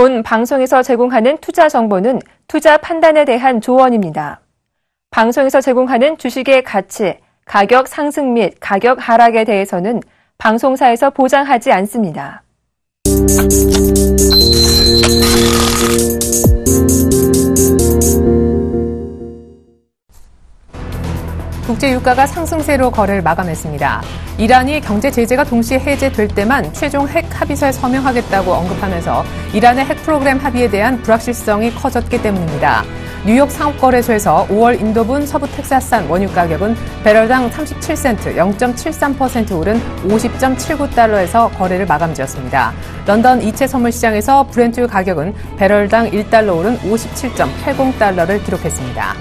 본 방송에서 제공하는 투자 정보는 투자 판단에 대한 조언입니다. 방송에서 제공하는 주식의 가치, 가격 상승 및 가격 하락에 대해서는 방송사에서 보장하지 않습니다. 국제 유가가 상승세로 거래를 마감했습니다. 이란이 경제 제재가 동시에 해제될 때만 최종 핵 합의서에 서명하겠다고 언급하면서 이란의 핵 프로그램 합의에 대한 불확실성이 커졌기 때문입니다. 뉴욕 상업거래소에서 5월 인도분 서부 텍사스산 원유 가격은 배럴당 37센트 0.73% 오른 50.79달러에서 거래를 마감지었습니다. 런던 이체 선물 시장에서 브렌트유 가격은 배럴당 1달러 오른 57.80달러를 기록했습니다.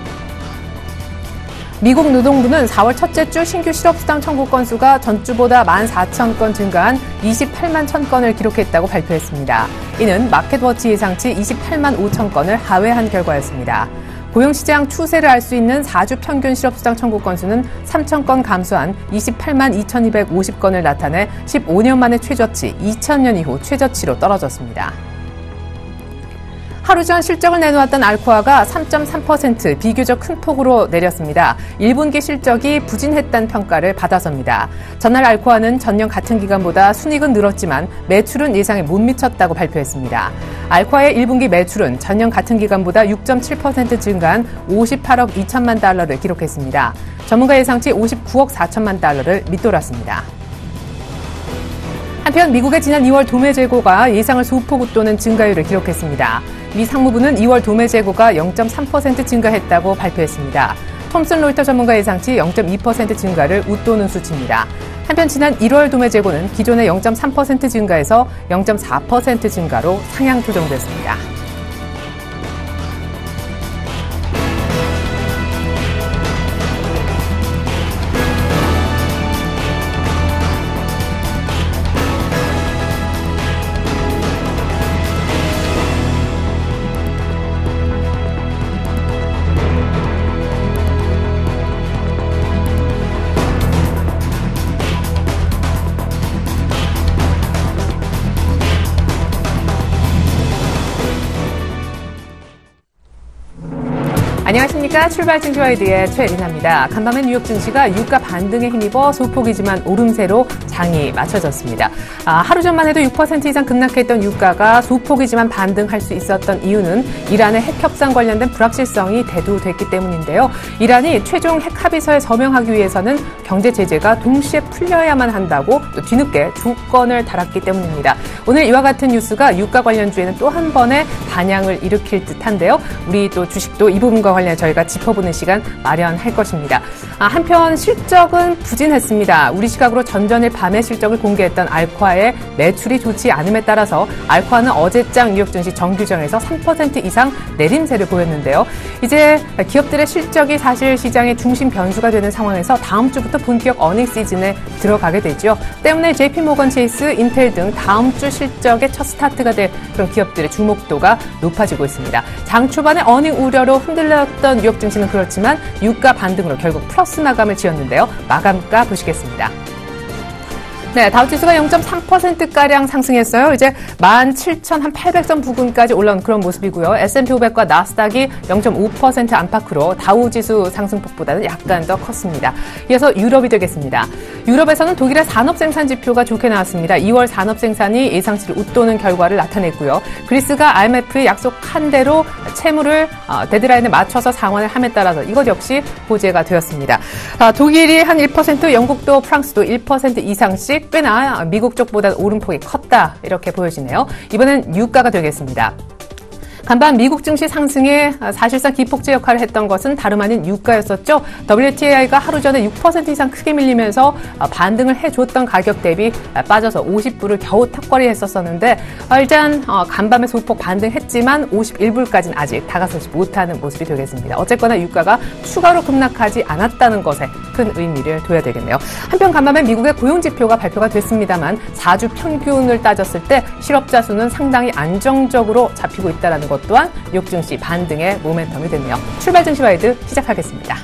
미국 노동부는 4월 첫째 주 신규 실업수당 청구 건수가 전주보다 14,000건 증가한 28만 1,000건을 기록했다고 발표했습니다. 이는 마켓워치 예상치 28만 5천 건을 하회한 결과였습니다. 고용시장 추세를 알 수 있는 4주 평균 실업수당 청구 건수는 3,000건 감소한 28만 2,250건을 나타내 15년 만의 최저치, 2000년 이후 최저치로 떨어졌습니다. 하루 전 실적을 내놓았던 알코아가 3.3% 비교적 큰 폭으로 내렸습니다. 1분기 실적이 부진했다는 평가를 받아서입니다. 전날 알코아는 전년 같은 기간보다 순이익은 늘었지만 매출은 예상에 못 미쳤다고 발표했습니다. 알코아의 1분기 매출은 전년 같은 기간보다 6.7% 증가한 58억 2천만 달러를 기록했습니다. 전문가 예상치 59억 4천만 달러를 밑돌았습니다. 한편 미국의 지난 2월 도매 재고가 예상을 소폭 웃도는 증가율을 기록했습니다. 미 상무부는 2월 도매 재고가 0.3% 증가했다고 발표했습니다. 톰슨 로이터 전문가 예상치 0.2% 증가를 웃도는 수치입니다. 한편 지난 1월 도매 재고는 기존의 0.3% 증가에서 0.4% 증가로 상향 조정됐습니다. 안녕하십니까. 출발 증시와이드의 최리나입니다. 간밤에 뉴욕 증시가 유가 반등에 힘입어 소폭이지만 오름세로 장이 마쳐졌습니다. 하루 전만 해도 6% 이상 급락했던 유가가 소폭이지만 반등할 수 있었던 이유는 이란의 핵 협상 관련된 불확실성이 대두됐기 때문인데요. 이란이 최종 핵 합의서에 서명하기 위해서는 경제 제재가 동시에 풀려야만 한다고 또 뒤늦게 조건을 달았기 때문입니다. 오늘 이와 같은 뉴스가 유가 관련주에는 또 한 번의 반향을 일으킬 듯한데요. 우리 또 주식도 이 부분과 관련 저희가 짚어보는 시간 마련할 것입니다. 한편 실적은 부진했습니다. 우리 시각으로 전전일 밤에 실적을 공개했던 알코아의 매출이 좋지 않음에 따라서 알코아는 어제장 뉴욕 증시 정규정에서 3% 이상 내림세를 보였는데요. 이제 기업들의 실적이 사실 시장의 중심 변수가 되는 상황에서 다음 주부터 본격 어닝 시즌에 들어가게 되죠. 때문에 JP모건 체이스, 인텔 등 다음 주 실적의 첫 스타트가 될 그런 기업들의 주목도가 높아지고 있습니다. 장 초반에 어닝 우려로 흔들렸던 뉴욕 증시는 그렇지만 유가 반등으로 결국 플러스 마감을 지었는데요. 마감가 보시겠습니다. 네, 다우지수가 0.3%가량 상승했어요. 이제 17,800선 부근까지 올라온 그런 모습이고요. S&P 500과 나스닥이 0.5% 안팎으로 다우지수 상승폭보다는 약간 더 컸습니다. 이어서 유럽이 되겠습니다. 유럽에서는 독일의 산업생산 지표가 좋게 나왔습니다. 2월 산업생산이 예상치를 웃도는 결과를 나타냈고요. 그리스가 IMF에 약속한 대로 채무를 데드라인에 맞춰서 상환을 함에 따라서 이것 역시 호재가 되었습니다. 독일이 한 1%, 영국도 프랑스도 1% 이상씩 꽤나 미국 쪽보다 오름폭이 컸다 이렇게 보여지네요. 이번엔 유가가 되겠습니다. 간밤 미국 증시 상승에 사실상 기폭제 역할을 했던 것은 다름 아닌 유가였었죠. WTI가 하루 전에 6% 이상 크게 밀리면서 반등을 해줬던 가격 대비 빠져서 50불을 겨우 턱걸이 했었었는데 일단 간밤에 소폭 반등했지만 51불까지는 아직 다가서지 못하는 모습이 되겠습니다. 어쨌거나 유가가 추가로 급락하지 않았다는 것에 큰 의미를 둬야 되겠네요. 한편 간밤에 미국의 고용지표가 발표가 됐습니다만 4주 평균을 따졌을 때 실업자 수는 상당히 안정적으로 잡히고 있다는 것 또한 뉴욕 증시 반등의 모멘텀이 됐네요. 출발 증시 와이드 시작하겠습니다.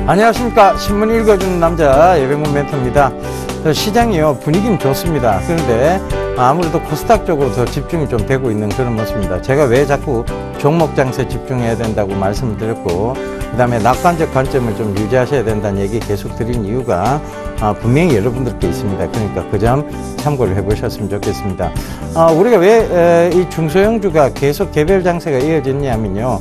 안녕하십니까. 신문 읽어주는 남자 예병문 멘토입니다. 시장이요, 분위기는 좋습니다. 그런데 아무래도 코스닥 쪽으로 더 집중이 좀 되고 있는 그런 모습입니다. 제가 왜 자꾸 종목 장세에 집중해야 된다고 말씀을 드렸고, 그 다음에 낙관적 관점을 좀 유지하셔야 된다는 얘기 계속 드린 이유가 분명히 여러분들께 있습니다. 그러니까 그 점 참고를 해보셨으면 좋겠습니다. 우리가 왜 이 중소형주가 계속 개별 장세가 이어졌냐면요,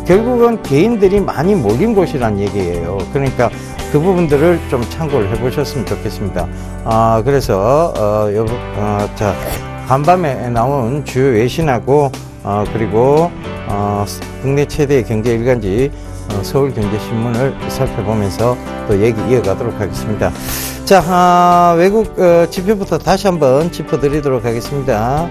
결국은 개인들이 많이 몰린 곳이란 얘기예요. 그러니까 그 부분들을 좀 참고를 해보셨으면 좋겠습니다. 그래서 자, 간밤에 나온 주요 외신하고 그리고 국내 최대의 경제 일간지 서울경제신문을 살펴보면서 또 얘기 이어가도록 하겠습니다. 자, 외국 지표부터 다시 한번 짚어드리도록 하겠습니다.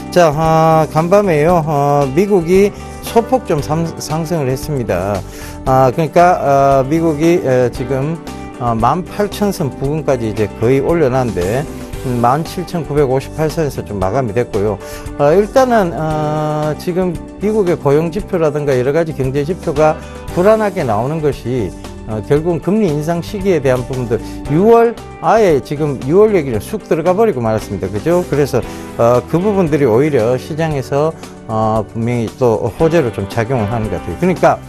자, 간밤에요, 미국이 소폭 좀 상승을 했습니다. 그러니까 미국이 지금 18,000선 부근까지 이제 거의 올려놨는데 17,958선에서 좀 마감이 됐고요. 일단은 지금 미국의 고용지표라든가 여러가지 경제지표가 불안하게 나오는 것이 결국은 금리 인상 시기에 대한 부분들, 6월 아예 지금 6월 얘기를 쑥 들어가 버리고 말았습니다. 그죠? 그래서 그 부분들이 오히려 시장에서 분명히 또 호재로 좀 작용을 하는 것 같아요. 그러니까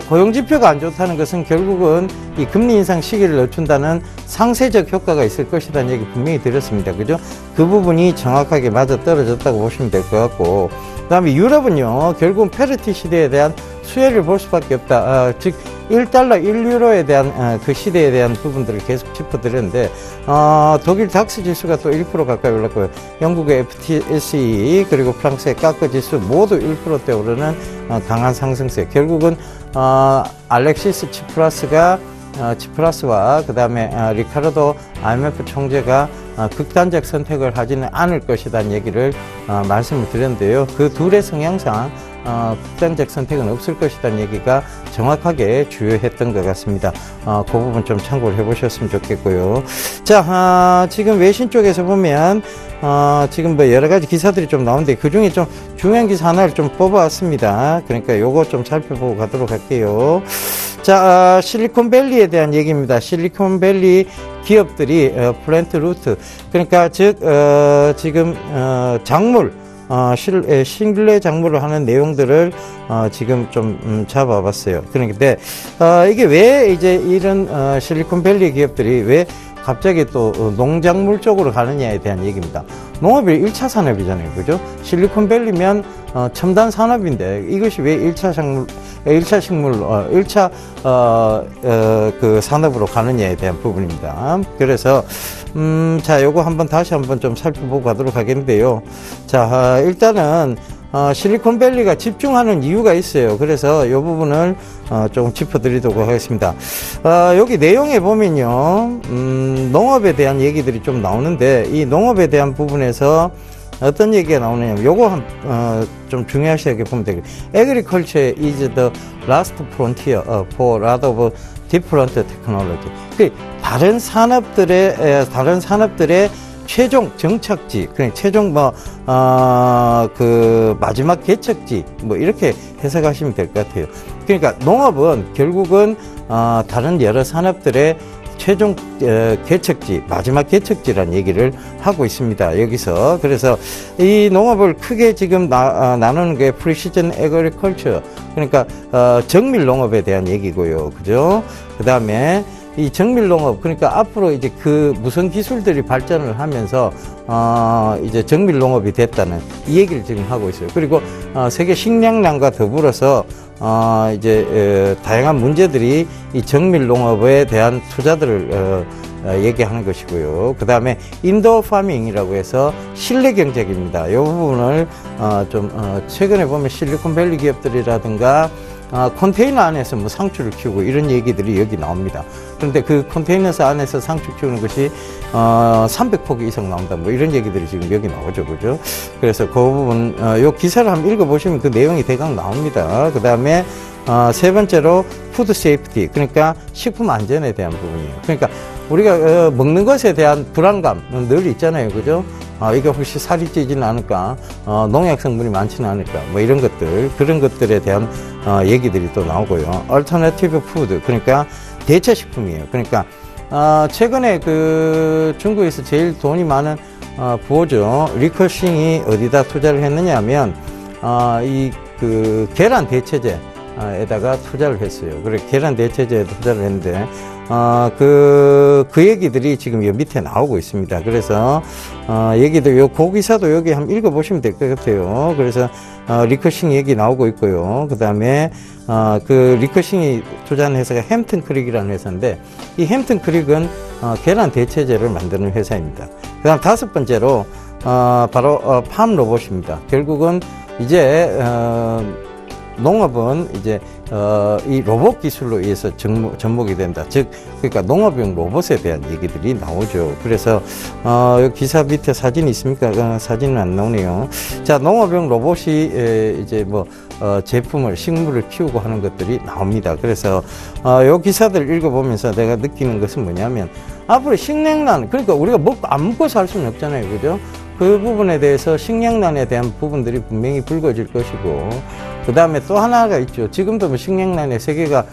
고용지표가 안 좋다는 것은 결국은 이 금리 인상 시기를 늦춘다는 상쇄적 효과가 있을 것이라는 얘기 분명히 드렸습니다. 그죠? 그 부분이 정확하게 맞아 떨어졌다고 보시면 될 것 같고, 그 다음에 유럽은요, 결국은 페르티 시대에 대한 수혜를 볼 수밖에 없다. 즉 1달러 1유로에 대한 그 시대에 대한 부분들을 계속 짚어드렸는데, 독일 닥스 지수가 또 1% 가까이 올랐고요. 영국의 FTSE 그리고 프랑스의 까크 지수 모두 1%대 오르는 강한 상승세. 결국은 알렉시스 치프라스와 그 다음에 리카르도 IMF 총재가 극단적 선택을 하지는 않을 것이라는 얘기를 말씀을 드렸는데요. 그 둘의 성향상 극단적 선택은 없을 것이라는 얘기가 정확하게 주요했던 것 같습니다. 그 부분 좀 참고를 해보셨으면 좋겠고요. 자, 지금 외신 쪽에서 보면 지금 뭐 여러 가지 기사들이 좀 나오는데 그 중에 좀 중요한 기사 하나를 좀 뽑아왔습니다. 그러니까 요거 좀 살펴보고 가도록 할게요. 자, 실리콘밸리에 대한 얘기입니다. 실리콘밸리 기업들이 플랜트 루트, 그러니까 즉 지금 작물, 실내 작물을 하는 내용들을 지금 좀 잡아봤어요. 그런데 이게 왜 이제 이런 실리콘밸리 기업들이 왜 갑자기 또 농작물 쪽으로 가느냐에 대한 얘기입니다. 농업이 1차 산업이잖아요. 그죠? 실리콘밸리면 첨단 산업인데 이것이 왜 1차 그 산업으로 가느냐에 대한 부분입니다. 그래서 자, 요거 한번 다시 한번 좀 살펴보고 가도록 하겠는데요. 자, 일단은 실리콘밸리가 집중하는 이유가 있어요. 그래서 이 부분을 조금 짚어드리도록 하겠습니다. 여기 내용에 보면요, 농업에 대한 얘기들이 좀 나오는데, 이 농업에 대한 부분에서 어떤 얘기가 나오느냐면, 요거 좀 중요하시게 보면 되겠죠. Agriculture is the last frontier for a lot of different technology. 다른 산업들의 최종 정착지, 그냥 최종 그 마지막 개척지, 이렇게 해석하시면 될 것 같아요. 그러니까 농업은 결국은 다른 여러 산업들의 최종 개척지, 마지막 개척지라는 얘기를 하고 있습니다. 여기서. 그래서 이 농업을 크게 지금 나누는 게 프리시전 에그리컬처, 그러니까 정밀 농업에 대한 얘기고요. 그죠? 그 다음에 이 정밀농업, 그러니까 앞으로 이제 그 무슨 기술들이 발전을 하면서 이제 정밀농업이 됐다는 이 얘기를 지금 하고 있어요. 그리고 세계 식량난과 더불어서 이제 다양한 문제들이 이 정밀농업에 대한 투자들을 얘기하는 것이고요. 그 다음에 인도어 파밍이라고 해서 실내 경제입니다. 이 부분을 좀 최근에 보면 실리콘밸리 기업들이라든가 컨테이너 안에서 뭐 상추를 키우고 이런 얘기들이 여기 나옵니다. 그런데 그 컨테이너 안에서 상추 키우는 것이 300포기 이상 나온다, 뭐 이런 얘기들이 지금 여기 나오죠. 그죠? 그래서 그 부분 요 기사를 한번 읽어보시면 그 내용이 대강 나옵니다. 그 다음에 세 번째로 푸드 세이프티, 그러니까 식품 안전에 대한 부분이에요. 그러니까 우리가 먹는 것에 대한 불안감은 늘 있잖아요. 그죠? 이게 혹시 살이 찌지는 않을까, 농약 성분이 많지는 않을까, 뭐 이런 것들, 그런 것들에 대한 얘기들이 또 나오고요. 얼터너티브 푸드, 그러니까 대체식품이에요. 그러니까 최근에 그 중국에서 제일 돈이 많은 부호죠. 리커싱이 어디다 투자를 했느냐 하면 이 그 계란 대체제에다가 투자를 했어요. 그래 계란 대체제에 투자를 했는데 그 얘기들이 지금 여 밑에 나오고 있습니다. 그래서 얘기도 요 고기사도 여기 한번 읽어보시면 될 것 같아요. 그래서 리커싱 얘기 나오고 있고요. 그 다음에 그 리커싱이 투자한 회사가 햄튼 크릭이라는 회사인데, 이 햄튼 크릭은 계란 대체제를 만드는 회사입니다. 그 다음 다섯 번째로 바로 팜 로봇입니다. 결국은 이제 농업은 이제 이 로봇 기술로 의해서 접목이 된다. 즉, 그러니까 농업용 로봇에 대한 얘기들이 나오죠. 그래서 여기 기사 밑에 사진이 있습니까? 사진은 안 나오네요. 자, 농업용 로봇이 이제 뭐 제품을 식물을 키우고 하는 것들이 나옵니다. 그래서 요 기사들 읽어보면서 내가 느끼는 것은 뭐냐면, 앞으로 식량난, 그러니까 우리가 안 먹고 살 수는 없잖아요, 그죠? 그 부분에 대해서 식량난에 대한 부분들이 분명히 불거질 것이고, 그 다음에 또 하나가 있죠. 지금도 뭐 식량난의 세계가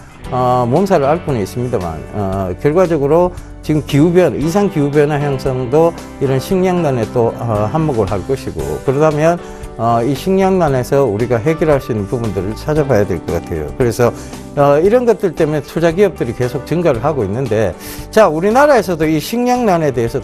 몸살을 앓고는 있습니다만, 결과적으로 지금 기후변화, 이상 기후변화 형성도 이런 식량난에 또 한몫을 할 것이고, 그러다면 이 식량난에서 우리가 해결할 수 있는 부분들을 찾아봐야 될 것 같아요. 그래서 이런 것들 때문에 투자 기업들이 계속 증가를 하고 있는데, 자, 우리나라에서도 이 식량난에 대해서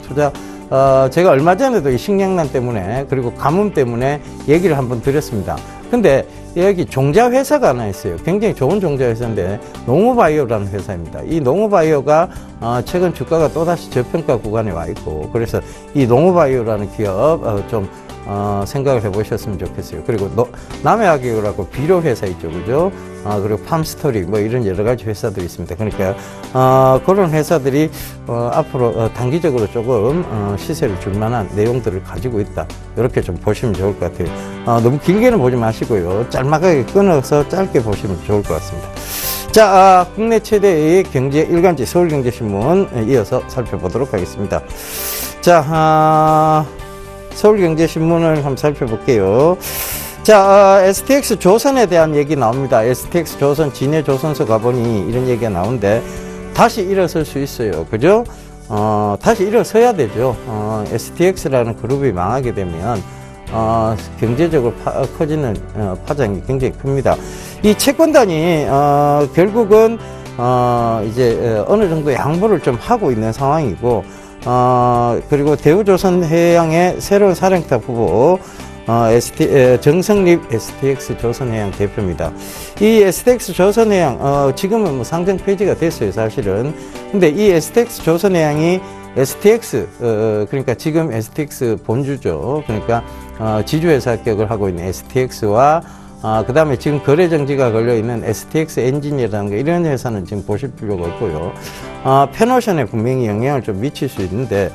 제가 얼마 전에도 이 식량난 때문에, 그리고 가뭄 때문에 얘기를 한번 드렸습니다. 근데 여기 종자 회사가 하나 있어요. 굉장히 좋은 종자 회사인데, 농우바이오라는 회사입니다. 이 농우바이오가 최근 주가가 또다시 저평가 구간에 와 있고, 그래서 이 농우바이오라는 기업 좀 생각을 해보셨으면 좋겠어요. 그리고 남해아기오라고 비료 회사 있죠, 그죠? 그리고 팜스토리 뭐 이런 여러 가지 회사들이 있습니다. 그러니까 그런 회사들이 앞으로 단기적으로 조금 시세를 줄 만한 내용들을 가지고 있다. 이렇게 좀 보시면 좋을 것 같아요. 너무 길게는 보지 마시고요. 짤막하게 끊어서 짧게 보시면 좋을 것 같습니다. 자, 국내 최대의 경제 일간지 서울경제신문 이어서 살펴보도록 하겠습니다. 자, 서울경제신문을 한번 살펴볼게요. 자, STX 조선에 대한 얘기 나옵니다. STX 조선, 진해 조선소 가보니 이런 얘기가 나오는데, 다시 일어설 수 있어요. 그죠? 다시 일어서야 되죠. STX라는 그룹이 망하게 되면, 경제적으로 커지는 파장이 굉장히 큽니다. 이 채권단이, 결국은, 이제, 어느 정도 양보를 좀 하고 있는 상황이고, 그리고 대우조선해양의 새로운 사령탑 후보, 정성립 STX 조선해양 대표입니다. 이 STX 조선해양, 지금은 뭐 상장 폐지가 됐어요, 사실은. 근데 이 STX 조선해양이 STX, 그러니까 지금 STX 본주죠. 그러니까, 지주회사 합격을 하고 있는 STX와, 그 다음에 지금 거래 정지가 걸려있는 STX 엔지니어라는 거, 이런 회사는 지금 보실 필요가 없고요. 페노션에 분명히 영향을 좀 미칠 수 있는데,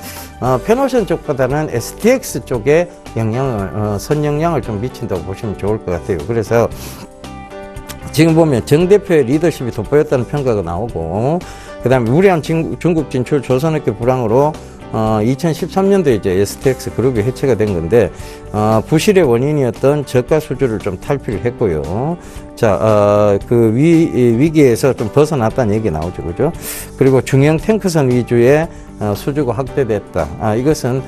페노션 쪽보다는 STX 쪽에 선영향을 좀 미친다고 보시면 좋을 것 같아요. 그래서 지금 보면 정 대표의 리더십이 돋보였다는 평가가 나오고, 그 다음에 무리한 중국 진출 조선업계 불황으로 2013년도에 이제 STX 그룹이 해체가 된 건데, 부실의 원인이었던 저가 수주를 좀 탈피를 했고요. 자, 그 위기에서 좀 벗어났다는 얘기 나오죠, 그죠? 그리고 중형 탱크선 위주의 수주가 확대됐다. 이것은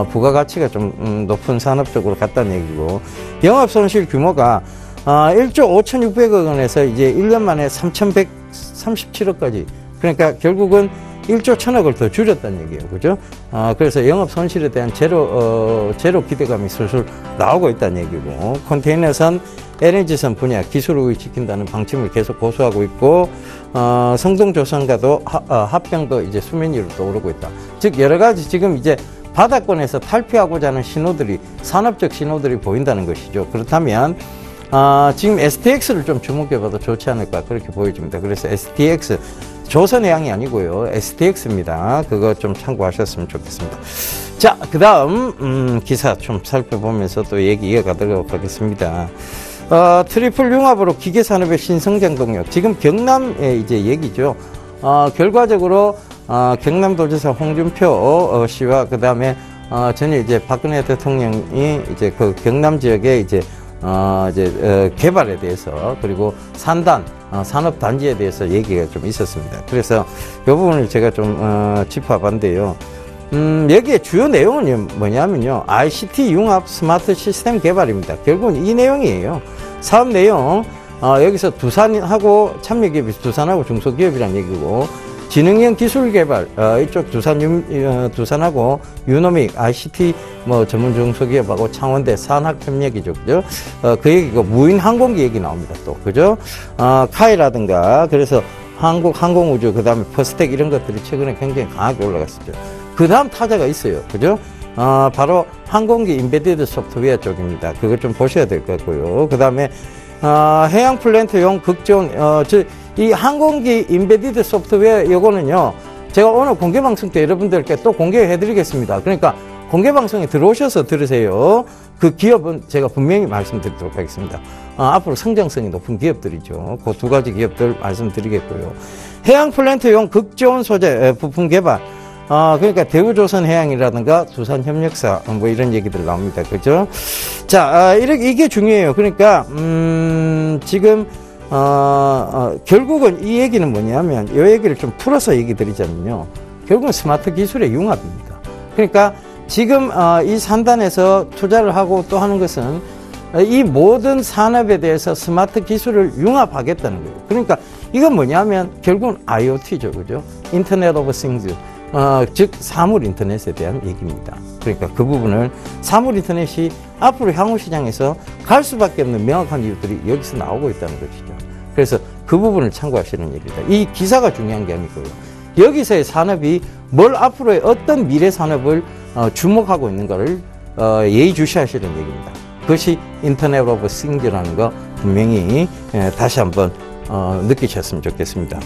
부가가치가 좀 높은 산업 쪽으로 갔다는 얘기고, 영업 손실 규모가 1조 5,600억 원에서 이제 1년 만에 3,137억까지. 그러니까 결국은 1조 1,000억을 더 줄였다는 얘기예요. 그죠? 그래서 영업 손실에 대한 제로 기대감이 슬슬 나오고 있다는 얘기고, 컨테이너선, LNG선 분야 기술 우위 지킨다는 방침을 계속 고수하고 있고, 성동조선과도 합병도 이제 수면 위로 떠오르고 있다. 즉, 여러 가지 지금 이제 바다권에서 탈피하고자 하는 신호들이, 산업적 신호들이 보인다는 것이죠. 그렇다면, 지금 STX를 좀 주목해봐도 좋지 않을까, 그렇게 보여집니다. 그래서 STX, 조선해양이 아니고요, STX입니다. 그거 좀 참고하셨으면 좋겠습니다. 자, 그 다음 기사 좀 살펴보면서 또 얘기 이어가도록 하겠습니다. 트리플 융합으로 기계산업의 신성장 동력, 지금 경남의 이제 얘기죠. 결과적으로 경남도지사 홍준표 씨와 그 다음에 전에 이제 박근혜 대통령이 이제 그 경남 지역에 이제 개발에 대해서, 그리고 산단, 산업단지에 대해서 얘기가 좀 있었습니다. 그래서 이 부분을 제가 좀 짚어봤는데요. 여기에 주요 내용은 뭐냐면요. ICT 융합 스마트 시스템 개발입니다. 결국은 이 내용이에요. 사업 내용, 여기서 두산하고 참여기업이 두산하고 중소기업이란 얘기고, 지능형 기술 개발, 이쪽 두산하고 유노믹, ICT 전문 중소기업하고 창원대 산학협력이죠. 그죠? 그 얘기고, 무인 항공기 얘기 나옵니다. 또, 그죠? 카이라든가, 그래서 항공우주, 그 다음에 퍼스텍 이런 것들이 최근에 굉장히 강하게 올라갔었죠. 그 다음 타자가 있어요. 그죠? 바로 항공기 인베디드 소프트웨어 쪽입니다. 그거 좀 보셔야 될 것 같고요. 그 다음에, 해양 플랜트용 극지원, 이 항공기 인베디드 소프트웨어 요거는요, 제가 오늘 공개방송 때 여러분들께 또 공개해 드리겠습니다. 그러니까 공개방송에 들어오셔서 들으세요. 그 기업은 제가 분명히 말씀드리도록 하겠습니다. 앞으로 성장성이 높은 기업들이죠. 그 두 가지 기업들 말씀드리겠고요. 해양 플랜트용 극지원 소재 부품 개발. 그러니까 대우조선해양이라든가 두산협력사 이런 얘기들 나옵니다. 그죠? 자, 이게 중요해요. 그러니까 지금 결국은 이 얘기는 뭐냐면, 이 얘기를 좀 풀어서 얘기 드리자면요. 결국은 스마트 기술의 융합입니다. 그러니까 지금 이 산단에서 투자를 하고 또 하는 것은 이 모든 산업에 대해서 스마트 기술을 융합하겠다는 거예요. 그러니까 이건 뭐냐면 결국은 IoT죠. 그죠? 인터넷 오브 싱스. 즉 사물 인터넷에 대한 얘기입니다. 그러니까 그 부분을 사물 인터넷이 앞으로 향후 시장에서 갈 수밖에 없는 명확한 이유들이 여기서 나오고 있다는 것이죠. 그래서 그 부분을 참고하시는 얘기입니다. 이 기사가 중요한 게 아니고요. 여기서의 산업이 뭘 앞으로의 어떤 미래 산업을 주목하고 있는가를 예의주시하시는 얘기입니다. 그것이 인터넷 오브 싱스라는 거 분명히 다시 한번 느끼셨으면 좋겠습니다.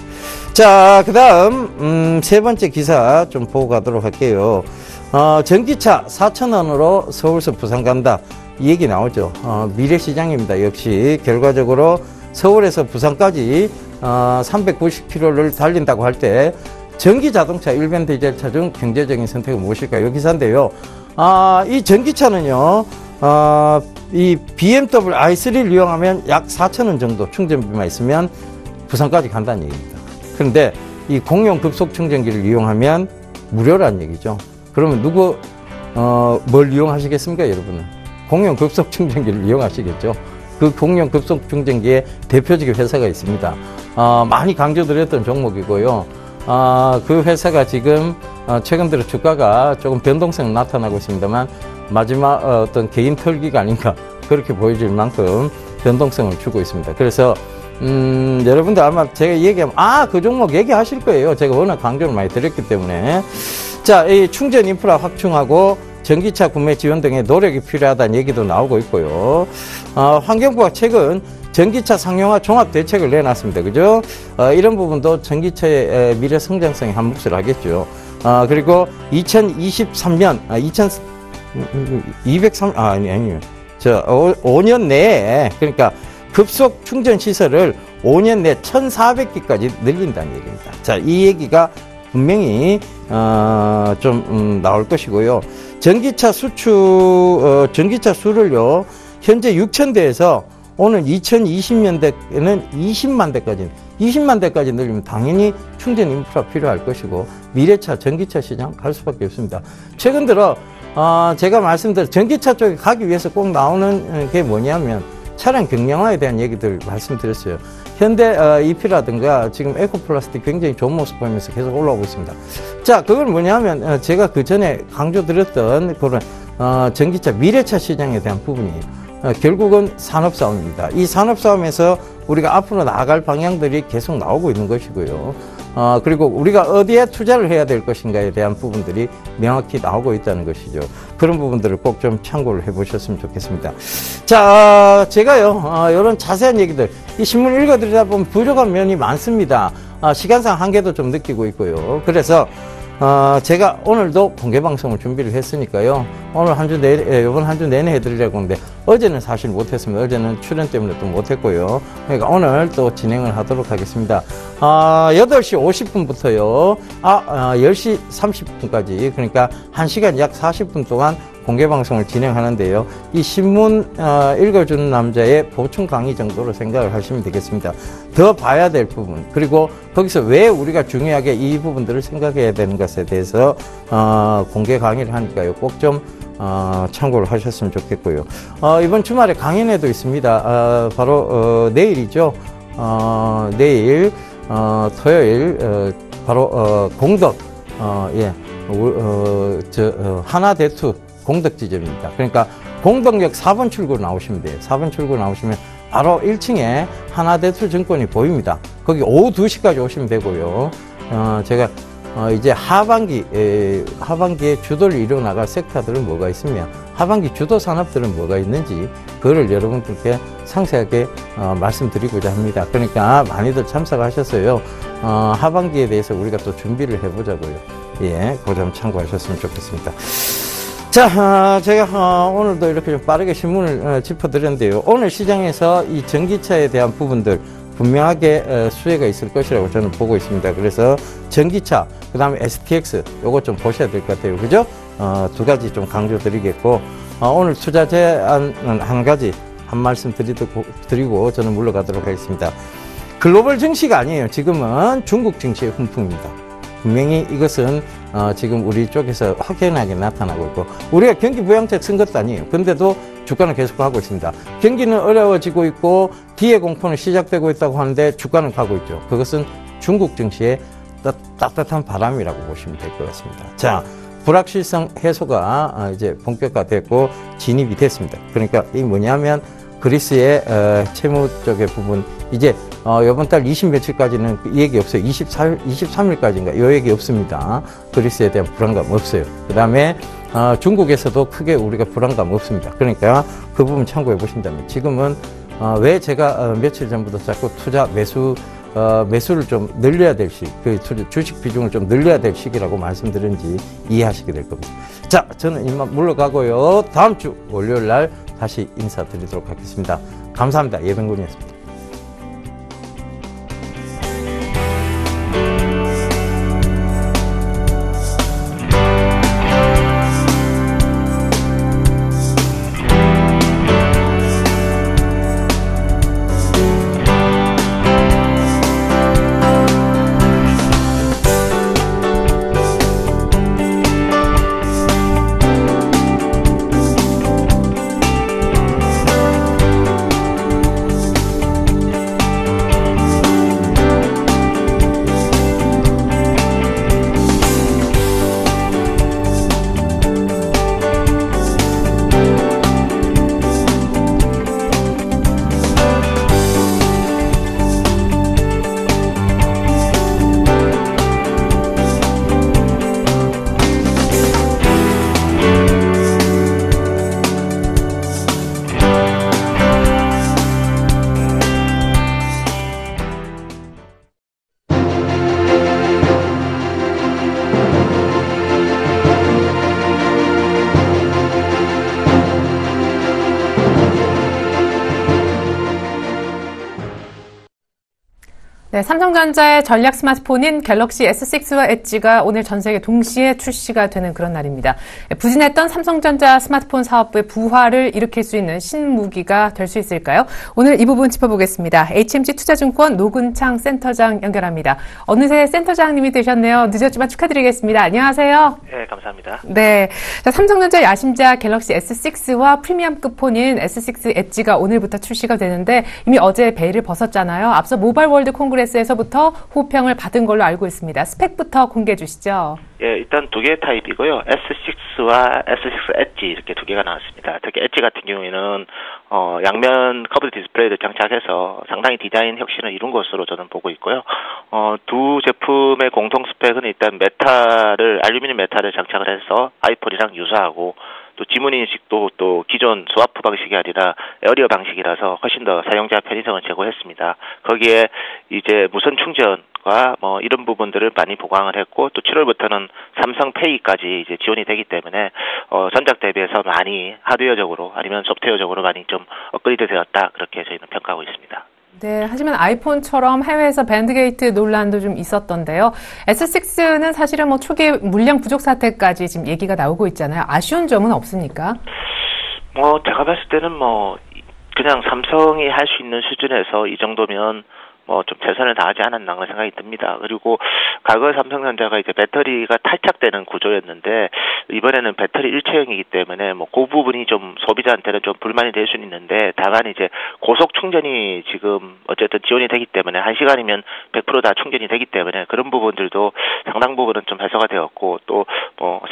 자, 그 다음 세 번째 기사 좀 보고 가도록 할게요. 전기차 4,000원으로 서울서 부산 간다, 이 얘기 나오죠. 미래시장입니다. 역시 결과적으로 서울에서 부산까지 390km를 달린다고 할 때 전기자동차, 일반 디젤차 중 경제적인 선택은 무엇일까? 이 기사인데요. 이 전기차는요, 이 BMW i3를 이용하면 약 4,000원 정도 충전비만 있으면 부산까지 간다는 얘기입니다. 그런데 이 공용 급속 충전기를 이용하면 무료란 얘기죠. 그러면 뭘 이용하시겠습니까, 여러분은? 공용 급속 충전기를 이용하시겠죠. 그 공용 급속 충전기의 대표적인 회사가 있습니다. 많이 강조드렸던 종목이고요. 그 회사가 지금 최근 들어 주가가 조금 변동성 나타나고 있습니다만 마지막 어떤 개인 털기가 아닌가 그렇게 보여질 만큼 변동성을 주고 있습니다. 그래서 여러분들 아마 제가 얘기하면 그 종목 얘기하실 거예요. 제가 워낙 강조를 많이 드렸기 때문에. 자, 이 충전 인프라 확충하고 전기차 구매 지원 등의 노력이 필요하다는 얘기도 나오고 있고요. 환경부가 최근 전기차 상용화 종합 대책을 내놨습니다. 그죠? 이런 부분도 전기차의 미래 성장성에 한 몫을 하겠죠. 그리고 2023년, 5년 내에, 그러니까 급속 충전 시설을 5년 내 1,400기까지 늘린다는 얘기입니다. 자, 이 얘기가 분명히, 나올 것이고요. 전기차 전기차 수를요, 현재 6,000대에서 오늘 2020년대에는 20만 대까지 늘리면 당연히 충전 인프라 필요할 것이고, 미래차, 전기차 시장 갈 수밖에 없습니다. 최근 들어, 제가 말씀드린 전기차 쪽에 가기 위해서 꼭 나오는 게 뭐냐면, 차량 경량화에 대한 얘기들 말씀드렸어요. 현대 EP라든가 지금 에코플라스틱 굉장히 좋은 모습 보이면서 계속 올라오고 있습니다. 자, 그건 뭐냐면 제가 그 전에 강조드렸던 그런 전기차 미래차 시장에 대한 부분이에요. 결국은 산업싸움입니다. 이 산업싸움에서 우리가 앞으로 나아갈 방향들이 계속 나오고 있는 것이고요. 그리고 우리가 어디에 투자를 해야 될 것인가에 대한 부분들이 명확히 나오고 있다는 것이죠. 그런 부분들을 꼭 좀 참고를 해보셨으면 좋겠습니다. 자, 제가요, 이런 자세한 얘기들, 이 신문 읽어드리다 보면 부족한 면이 많습니다. 시간상 한계도 좀 느끼고 있고요. 그래서 제가 오늘도 공개방송을 준비를 했으니까요. 오늘 이번 한 주 내내 해드리려고 하는데, 어제는 사실 못했습니다. 어제는 출연 때문에 또 못했고요. 그러니까 오늘 또 진행을 하도록 하겠습니다. 8시 50분부터요. 10시 30분까지, 그러니까 1시간 약 40분 동안 공개 방송을 진행하는데요. 이 신문 읽어주는 남자의 보충 강의 정도로 생각을 하시면 되겠습니다. 더 봐야 될 부분, 그리고 거기서 왜 우리가 중요하게 이 부분들을 생각해야 되는 것에 대해서 공개 강의를 하니까요. 꼭 좀 참고를 하셨으면 좋겠고요. 이번 주말에 강연회도 있습니다. 바로 내일이죠. 내일 토요일 바로 공덕 하나대투 공덕 지점입니다. 그러니까 공덕역 4번 출구 나오시면 돼요. 4번 출구 나오시면 바로 1층에 하나대투 증권이 보입니다. 거기 오후 2시까지 오시면 되고요. 제가 이제 하반기에 주도를 이뤄나갈 섹터들은 뭐가 있으며 하반기 주도 산업들은 뭐가 있는지 그거를 여러분들께 상세하게 말씀드리고자 합니다. 그러니까 많이들 참석하셨어요. 하반기에 대해서 우리가 또 준비를 해보자고요. 예, 그 점 참고하셨으면 좋겠습니다. 자, 제가 오늘도 이렇게 좀 빠르게 신문을 짚어드렸는데요. 오늘 시장에서 이 전기차에 대한 부분들 분명하게 수혜가 있을 것이라고 저는 보고 있습니다. 그래서 전기차, 그 다음에 STX 요거 좀 보셔야 될 것 같아요. 그죠? 두 가지 좀 강조드리겠고, 오늘 투자 제안 한 가지 한 말씀 드리고 저는 물러가도록 하겠습니다. 글로벌 증시가 아니에요. 지금은 중국 증시의 훈풍입니다. 분명히 이것은 지금 우리 쪽에서 확연하게 나타나고 있고, 우리가 경기 부양책 쓴 것도 아니에요. 근데도 주가는 계속 가고 있습니다. 경기는 어려워지고 있고 뒤에 공포는 시작되고 있다고 하는데 주가는 가고 있죠. 그것은 중국 증시의 따뜻한 바람이라고 보시면 될 것 같습니다. 자, 불확실성 해소가 이제 본격화됐고 진입이 됐습니다. 그러니까 이 뭐냐면 그리스의 채무 쪽의 부분, 이제 이번 달 20 며칠까지는 이 얘기 없어요. 23일까지인가 이 얘기 없습니다. 그리스에 대한 불안감 없어요. 그 다음에 중국에서도 크게 우리가 불안감 없습니다. 그러니까 그 부분 참고해 보신다면, 지금은 왜 제가 며칠 전부터 자꾸 투자 매수를 좀 늘려야 될 시, 그 주식 비중을 좀 늘려야 될 시기라고 말씀드렸는지 이해하시게 될 겁니다. 자, 저는 이만 물러가고요. 다음 주 월요일 날 다시 인사드리도록 하겠습니다. 감사합니다. 예병군이었습니다. 네, 삼성전자의 전략 스마트폰인 갤럭시 S6와 엣지가 오늘 전 세계 동시에 출시가 되는 그런 날입니다. 부진했던 삼성전자 스마트폰 사업부의 부활을 일으킬 수 있는 신무기가 될 수 있을까요? 오늘 이 부분 짚어보겠습니다. HMG 투자증권 노근창 센터장 연결합니다. 어느새 센터장님이 되셨네요. 늦었지만 축하드리겠습니다. 안녕하세요. 네, 감사합니다. 네, 자, 삼성전자 야심작 갤럭시 S6와 프리미엄급 폰인 S6 엣지가 오늘부터 출시가 되는데 이미 어제 베일을 벗었잖아요. 앞서 모바일 월드 콩그레스에서부터 호평을 받은 걸로 알고 있습니다. 스펙부터 공개해 주시죠. 예, 일단 두 개의 타입이고요. S6와 S6 엣지 이렇게 두 개가 나왔습니다. 특히 엣지 같은 경우에는 양면 커브드 디스플레이를 장착해서 상당히 디자인 혁신을 이룬 것으로 저는 보고 있고요. 두 제품의 공통 스펙은 일단 알루미늄 메탈을 장착을 해서 아이폰이랑 유사하고, 또 지문인식도 또 기존 스와프 방식이 아니라 에어리어 방식이라서 훨씬 더 사용자 편의성을 제고했습니다. 거기에 이제 무선 충전과 이런 부분들을 많이 보강을 했고, 또 7월부터는 삼성페이까지 이제 지원이 되기 때문에 전작 대비해서 많이 하드웨어적으로 아니면 소프트웨어적으로 많이 좀 업그레이드 되었다, 그렇게 저희는 평가하고 있습니다. 네, 하지만 아이폰처럼 해외에서 밴드게이트 논란도 좀 있었던데요. S6는 사실은 뭐 초기 물량 부족 사태까지 지금 얘기가 나오고 있잖아요. 아쉬운 점은 없습니까? 제가 봤을 때는 그냥 삼성이 할 수 있는 수준에서 이 정도면 좀 최선을 다하지 않았나 그런 생각이 듭니다. 그리고 과거 삼성전자가 이제 배터리가 탈착되는 구조였는데 이번에는 배터리 일체형이기 때문에 그 부분이 좀 소비자한테는 좀 불만이 될 수는 있는데 다만 이제 고속 충전이 지금 어쨌든 지원이 되기 때문에 1시간이면 100% 다 충전이 되기 때문에 그런 부분들도 상당 부분은 좀 해소가 되었고 또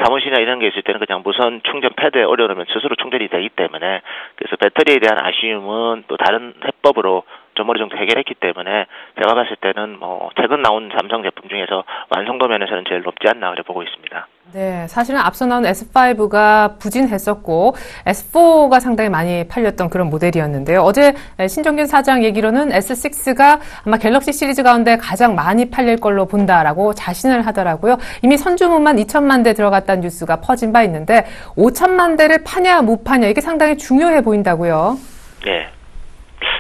사무실이나 이런 게 있을 때는 그냥 무선 충전 패드에 올려놓으면 스스로 충전이 되기 때문에 그래서 배터리에 대한 아쉬움은 또 다른 해법으로 좀 어느 정도 해결했기 때문에 제가 봤을 때는 최근 나온 삼성 제품 중에서 완성도 면에서는 제일 높지 않나 그래 보고 있습니다. 네, 사실은 앞서 나온 S5가 부진했었고 S4가 상당히 많이 팔렸던 그런 모델이었는데요. 어제 신정균 사장 얘기로는 S6가 아마 갤럭시 시리즈 가운데 가장 많이 팔릴 걸로 본다라고 자신을 하더라고요. 이미 선주문만 2천만 대 들어갔다는 뉴스가 퍼진 바 있는데 5천만 대를 파냐 못 파냐 이게 상당히 중요해 보인다고요. 네.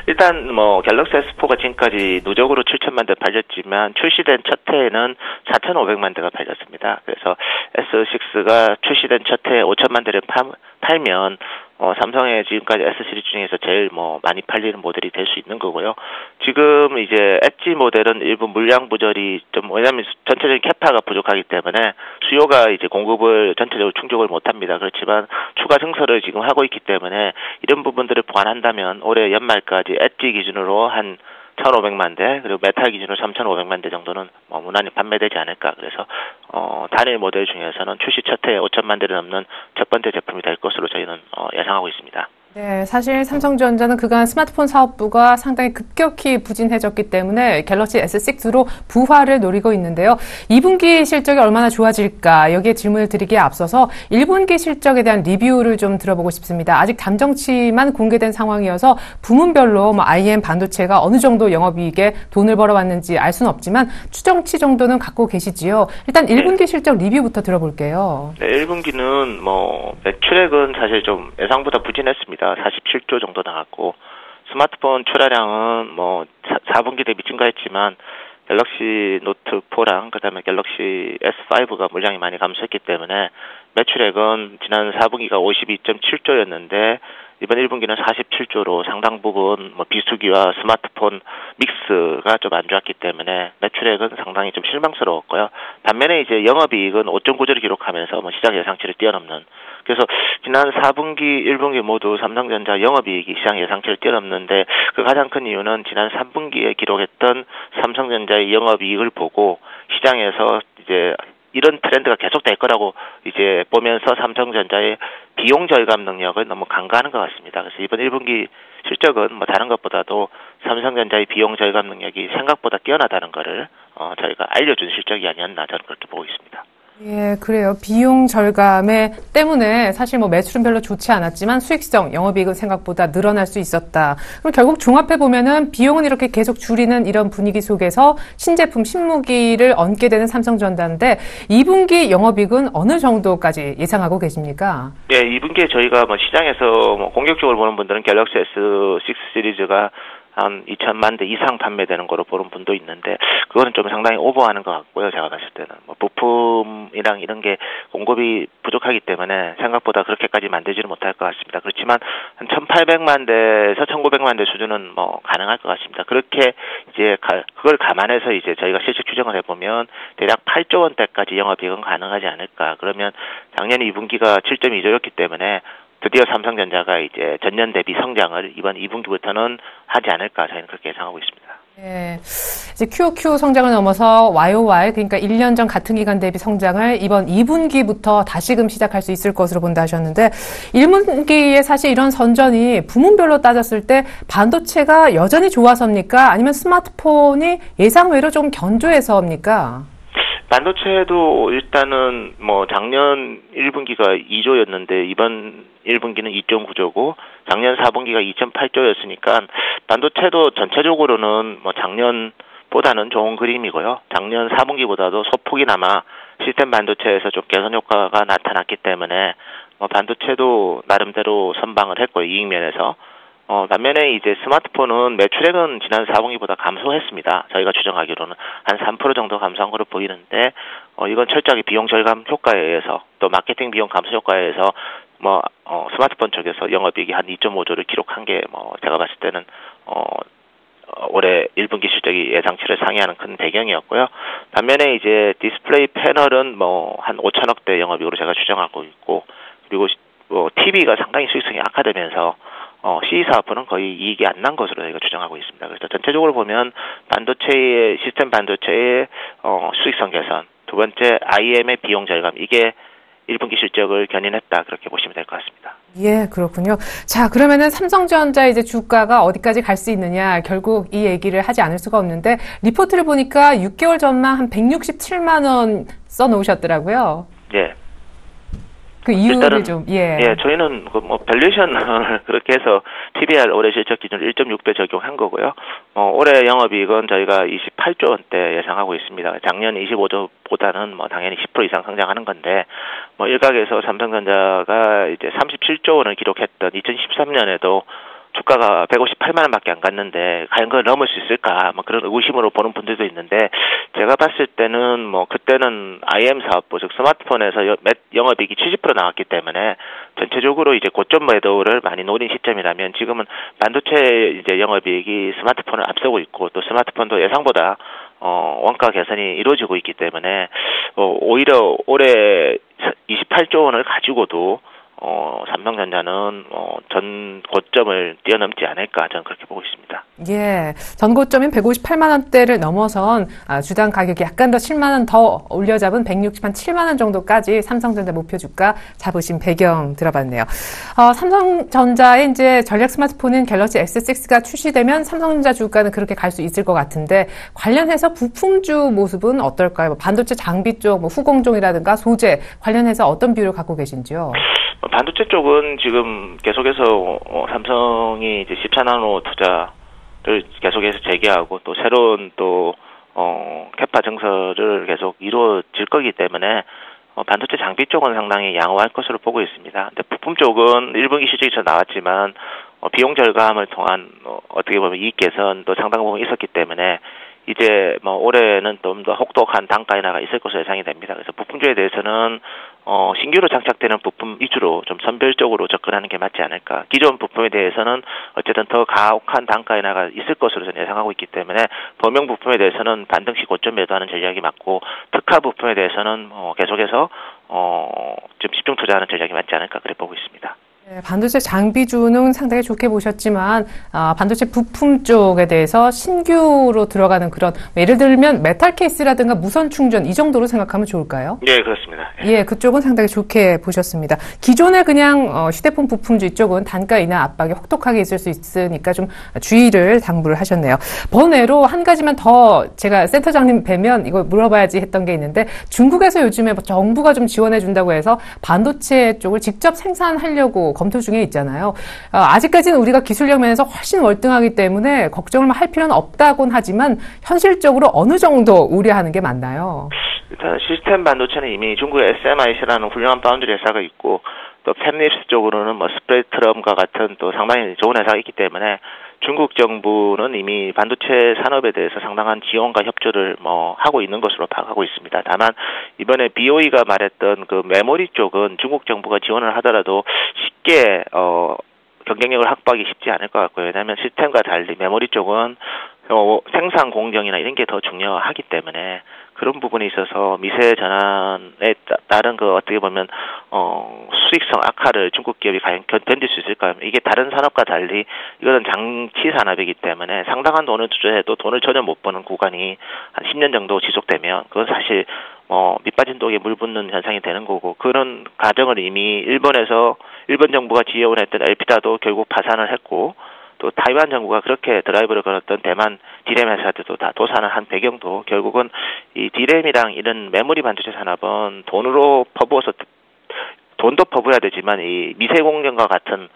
일단 갤럭시 S4가 지금까지 누적으로 7천만 대 팔렸지만 출시된 첫 해에는 4,500만 대가 팔렸습니다. 그래서 S6가 출시된 첫 해에 5천만 대를 팔면 삼성의 지금까지 S 시리즈 중에서 제일 많이 팔리는 모델이 될 수 있는 거고요. 지금 이제 엣지 모델은 일부 물량 부절이 왜냐하면 전체적인 캐파가 부족하기 때문에 수요가 이제 공급을 전체적으로 충족을 못합니다. 그렇지만 추가 증설을 지금 하고 있기 때문에 이런 부분들을 보완한다면 올해 연말까지 엣지 기준으로 한 1,500만 대 그리고 메탈 기준으로 3,500만 대 정도는 무난히 판매되지 않을까. 그래서 단일 모델 중에서는 출시 첫 해에 5천만 대를 넘는 첫 번째 제품이 될 것으로 저희는 예상하고 있습니다. 네, 사실 삼성전자는 그간 스마트폰 사업부가 상당히 급격히 부진해졌기 때문에 갤럭시 S6로 부활을 노리고 있는데요. 2분기 실적이 얼마나 좋아질까 여기에 질문을 드리기에 앞서서 1분기 실적에 대한 리뷰를 좀 들어보고 싶습니다. 아직 잠정치만 공개된 상황이어서 부문별로 IM 반도체가 어느 정도 영업이익에 돈을 벌어왔는지 알 수는 없지만 추정치 정도는 갖고 계시지요. 일단 1분기 실적 리뷰부터 들어볼게요. 네, 1분기는 매출액은 사실 좀 예상보다 부진했습니다. 47조 정도 나왔고 스마트폰 출하량은 4분기 대비 증가했지만 갤럭시 노트 4랑 그다음에 갤럭시 S5가 물량이 많이 감소했기 때문에 매출액은 지난 4분기가 52.7조였는데 이번 1분기는 47조로 상당 부분 비수기와 스마트폰 믹스가 좀 안 좋았기 때문에 매출액은 상당히 좀 실망스러웠고요. 반면에 이제 영업이익은 5.9조를 기록하면서 시장 예상치를 뛰어넘는 그래서 지난 4분기, 1분기 모두 삼성전자 영업이익이 시장 예상치를 뛰어넘는데 그 가장 큰 이유는 지난 3분기에 기록했던 삼성전자의 영업이익을 보고 시장에서 이제 이런 트렌드가 계속될 거라고 이제 보면서 삼성전자의 비용 절감 능력을 너무 간과하는 것 같습니다. 그래서 이번 1분기 실적은 다른 것보다도 삼성전자의 비용 절감 능력이 생각보다 뛰어나다는 것을 저희가 알려준 실적이 아니었나 저는 그렇게 보고 있습니다. 예, 그래요. 비용 절감에 때문에 사실 매출은 별로 좋지 않았지만 수익성, 영업이익은 생각보다 늘어날 수 있었다. 그럼 결국 종합해 보면은 비용은 이렇게 계속 줄이는 이런 분위기 속에서 신제품, 신무기를 얹게 되는 삼성전자인데 2분기 영업이익은 어느 정도까지 예상하고 계십니까? 네, 2분기에 저희가 시장에서 공격적으로 보는 분들은 갤럭시 S6 시리즈가 한 2천만 대 이상 판매되는 거로 보는 분도 있는데 그거는 좀 상당히 오버하는 것 같고요. 제가 봤을 때는 부품이랑 이런 게 공급이 부족하기 때문에 생각보다 그렇게까지 만들지는 못할 것 같습니다. 그렇지만 한 1,800만 대에서 1,900만 대 수준은 가능할 것 같습니다. 그렇게 이제 그걸 감안해서 이제 저희가 실적 추정을 해보면 대략 8조 원대까지 영업이익은 가능하지 않을까. 그러면 작년 2분기가 7.2조였기 때문에 드디어 삼성전자가 이제 전년 대비 성장을 이번 2분기부터는 하지 않을까 저희는 그렇게 예상하고 있습니다. 네, 이제 QOQ 성장을 넘어서 YOY 그러니까 1년 전 같은 기간 대비 성장을 이번 2분기부터 다시금 시작할 수 있을 것으로 본다 하셨는데 1분기에 사실 이런 선전이 부문별로 따졌을 때 반도체가 여전히 좋아서입니까? 아니면 스마트폰이 예상외로 좀 견조해서입니까? 반도체도 일단은 작년 1분기가 2조였는데 이번 1분기는 2.9조고 작년 4분기가 2.8조였으니까 반도체도 전체적으로는 작년보다는 좋은 그림이고요. 작년 4분기보다도 소폭이나마 시스템 반도체에서 좀 개선 효과가 나타났기 때문에 반도체도 나름대로 선방을 했고요. 이익면에서 반면에 이제 스마트폰은 매출액은 지난 4분기보다 감소했습니다. 저희가 추정하기로는 한 3% 정도 감소한 것으로 보이는데, 이건 철저하게 비용 절감 효과에 의해서 또 마케팅 비용 감소 효과에 의해서 스마트폰 쪽에서 영업이익이 한 2.5조를 기록한 게 제가 봤을 때는 올해 1분기 실적이 예상치를 상회하는 큰 배경이었고요. 반면에 이제 디스플레이 패널은 한 5천억대 영업이익으로 제가 추정하고 있고, 그리고 TV가 상당히 수익성이 악화되면서 CE 사업부는 거의 이익이 안 난 것으로 저희가 추정하고 있습니다. 그래서 전체적으로 보면 반도체의 시스템 반도체의 수익성 개선, 두 번째 IM의 비용 절감, 이게 1분기 실적을 견인했다, 그렇게 보시면 될 것 같습니다. 예, 그렇군요. 자, 그러면은 삼성전자 이제 주가가 어디까지 갈 수 있느냐, 결국 이 얘기를 하지 않을 수가 없는데, 리포트를 보니까 6개월 전만 한 167만 원 써놓으셨더라고요. 예. 그 이유를 좀, 예. 예, 저희는 밸류에이션을 그렇게 해서 PBR 올해 실적 기준 1.6배 적용한 거고요. 올해 영업이익은 저희가 28조 원대 예상하고 있습니다. 작년 25조보다는 당연히 10% 이상 성장하는 건데, 일각에서 삼성전자가 이제 37조 원을 기록했던 2013년에도 주가가 158만 원밖에 안 갔는데 과연 그걸 넘을 수 있을까? 그런 의구심으로 보는 분들도 있는데, 제가 봤을 때는 그때는 IM 사업부, 즉 스마트폰에서 영업이익이 70% 나왔기 때문에 전체적으로 이제 고점 매도를 많이 노린 시점이라면, 지금은 반도체 이제 영업이익이 스마트폰을 앞서고 있고, 또 스마트폰도 예상보다 원가 개선이 이루어지고 있기 때문에 오히려 올해 28조 원을 가지고도 삼성전자는 전 고점을 뛰어넘지 않을까, 저는 그렇게 보고 있습니다. 예, 전 고점인 158만 원대를 넘어선 주당 가격이 약간 더 7만 원 더 올려잡은 167만 원 정도까지 삼성전자 목표 주가 잡으신 배경 들어봤네요. 삼성전자의 이제 전략 스마트폰인 갤럭시 S6가 출시되면 삼성전자 주가는 그렇게 갈 수 있을 것 같은데, 관련해서 부품주 모습은 어떨까요? 반도체 장비 쪽, 후공종이라든가 소재 관련해서 어떤 비율을 갖고 계신지요? 반도체 쪽은 지금 계속해서 삼성이 이제 14나노 투자를 계속해서 재개하고, 또 새로운 캐파 증설을 계속 이루어질 거기 때문에 반도체 장비 쪽은 상당히 양호할 것으로 보고 있습니다. 근데 부품 쪽은 1분기 실적이 잘 나왔지만 비용 절감을 통한 어떻게 보면 이익 개선도 상당 부분 있었기 때문에 이제 올해는 좀 더 혹독한 단가 인하가 있을 것으로 예상이 됩니다. 그래서 부품주에 대해서는 신규로 장착되는 부품 위주로 좀 선별적으로 접근하는 게 맞지 않을까. 기존 부품에 대해서는 어쨌든 더 가혹한 단가 인하가 있을 것으로 저는 예상하고 있기 때문에, 범용 부품에 대해서는 반등시 고점 매도하는 전략이 맞고, 특화 부품에 대해서는 계속해서 좀 집중 투자하는 전략이 맞지 않을까, 그래 보고 있습니다. 네, 반도체 장비주는 상당히 좋게 보셨지만, 반도체 부품 쪽에 대해서 신규로 들어가는 그런, 예를 들면 메탈 케이스라든가 무선 충전, 이 정도로 생각하면 좋을까요? 네, 그렇습니다. 예, 그쪽은 상당히 좋게 보셨습니다. 기존의 그냥 휴대폰 부품주 이쪽은 단가 인하 압박이 혹독하게 있을 수 있으니까 좀 주의를 당부를 하셨네요. 번외로 한 가지만 더 제가 센터장님 뵈면 이거 물어봐야지 했던 게 있는데, 중국에서 요즘에 정부가 좀 지원해 준다고 해서 반도체 쪽을 직접 생산하려고 검토 중에 있잖아요. 아직까지는 우리가 기술력 면에서 훨씬 월등하기 때문에 걱정을 할 필요는 없다곤 하지만, 현실적으로 어느 정도 우려하는 게 맞나요? 일단 시스템 반도체는 이미 중국의 SMIC라는 훌륭한 파운드리 회사가 있고, 또 팹립스 쪽으로는 스프레드트럼과 같은 또 상당히 좋은 회사가 있기 때문에, 중국 정부는 이미 반도체 산업에 대해서 상당한 지원과 협조를 하고 있는 것으로 파악하고 있습니다. 다만 이번에 BOE가 말했던 그 메모리 쪽은 중국 정부가 지원을 하더라도 쉽게 경쟁력을 확보하기 쉽지 않을 것 같고요. 왜냐하면 시스템과 달리 메모리 쪽은 생산 공정이나 이런 게 더 중요하기 때문에, 그런 부분에 있어서 미세 전환에 따른 어떻게 보면 수익성 악화를 중국 기업이 과연 견딜 수 있을까요? 이게 다른 산업과 달리 이거는 장치 산업이기 때문에 상당한 돈을 투자해도 돈을 전혀 못 버는 구간이 한 10년 정도 지속되면, 그건 사실 밑빠진 독에 물 붓는 현상이 되는 거고, 그런 과정을 이미 일본 정부가 지원했던 엘피다도 결국 파산을 했고, 또 타이완 정부가 그렇게 드라이브를 걸었던 대만 디램 회사들도 다 도산을 한 배경도, 결국은 이 디램이랑 이런 메모리 반도체 산업은 돈으로 퍼부어서, 돈도 퍼부어야 되지만 이 미세 공정과 같은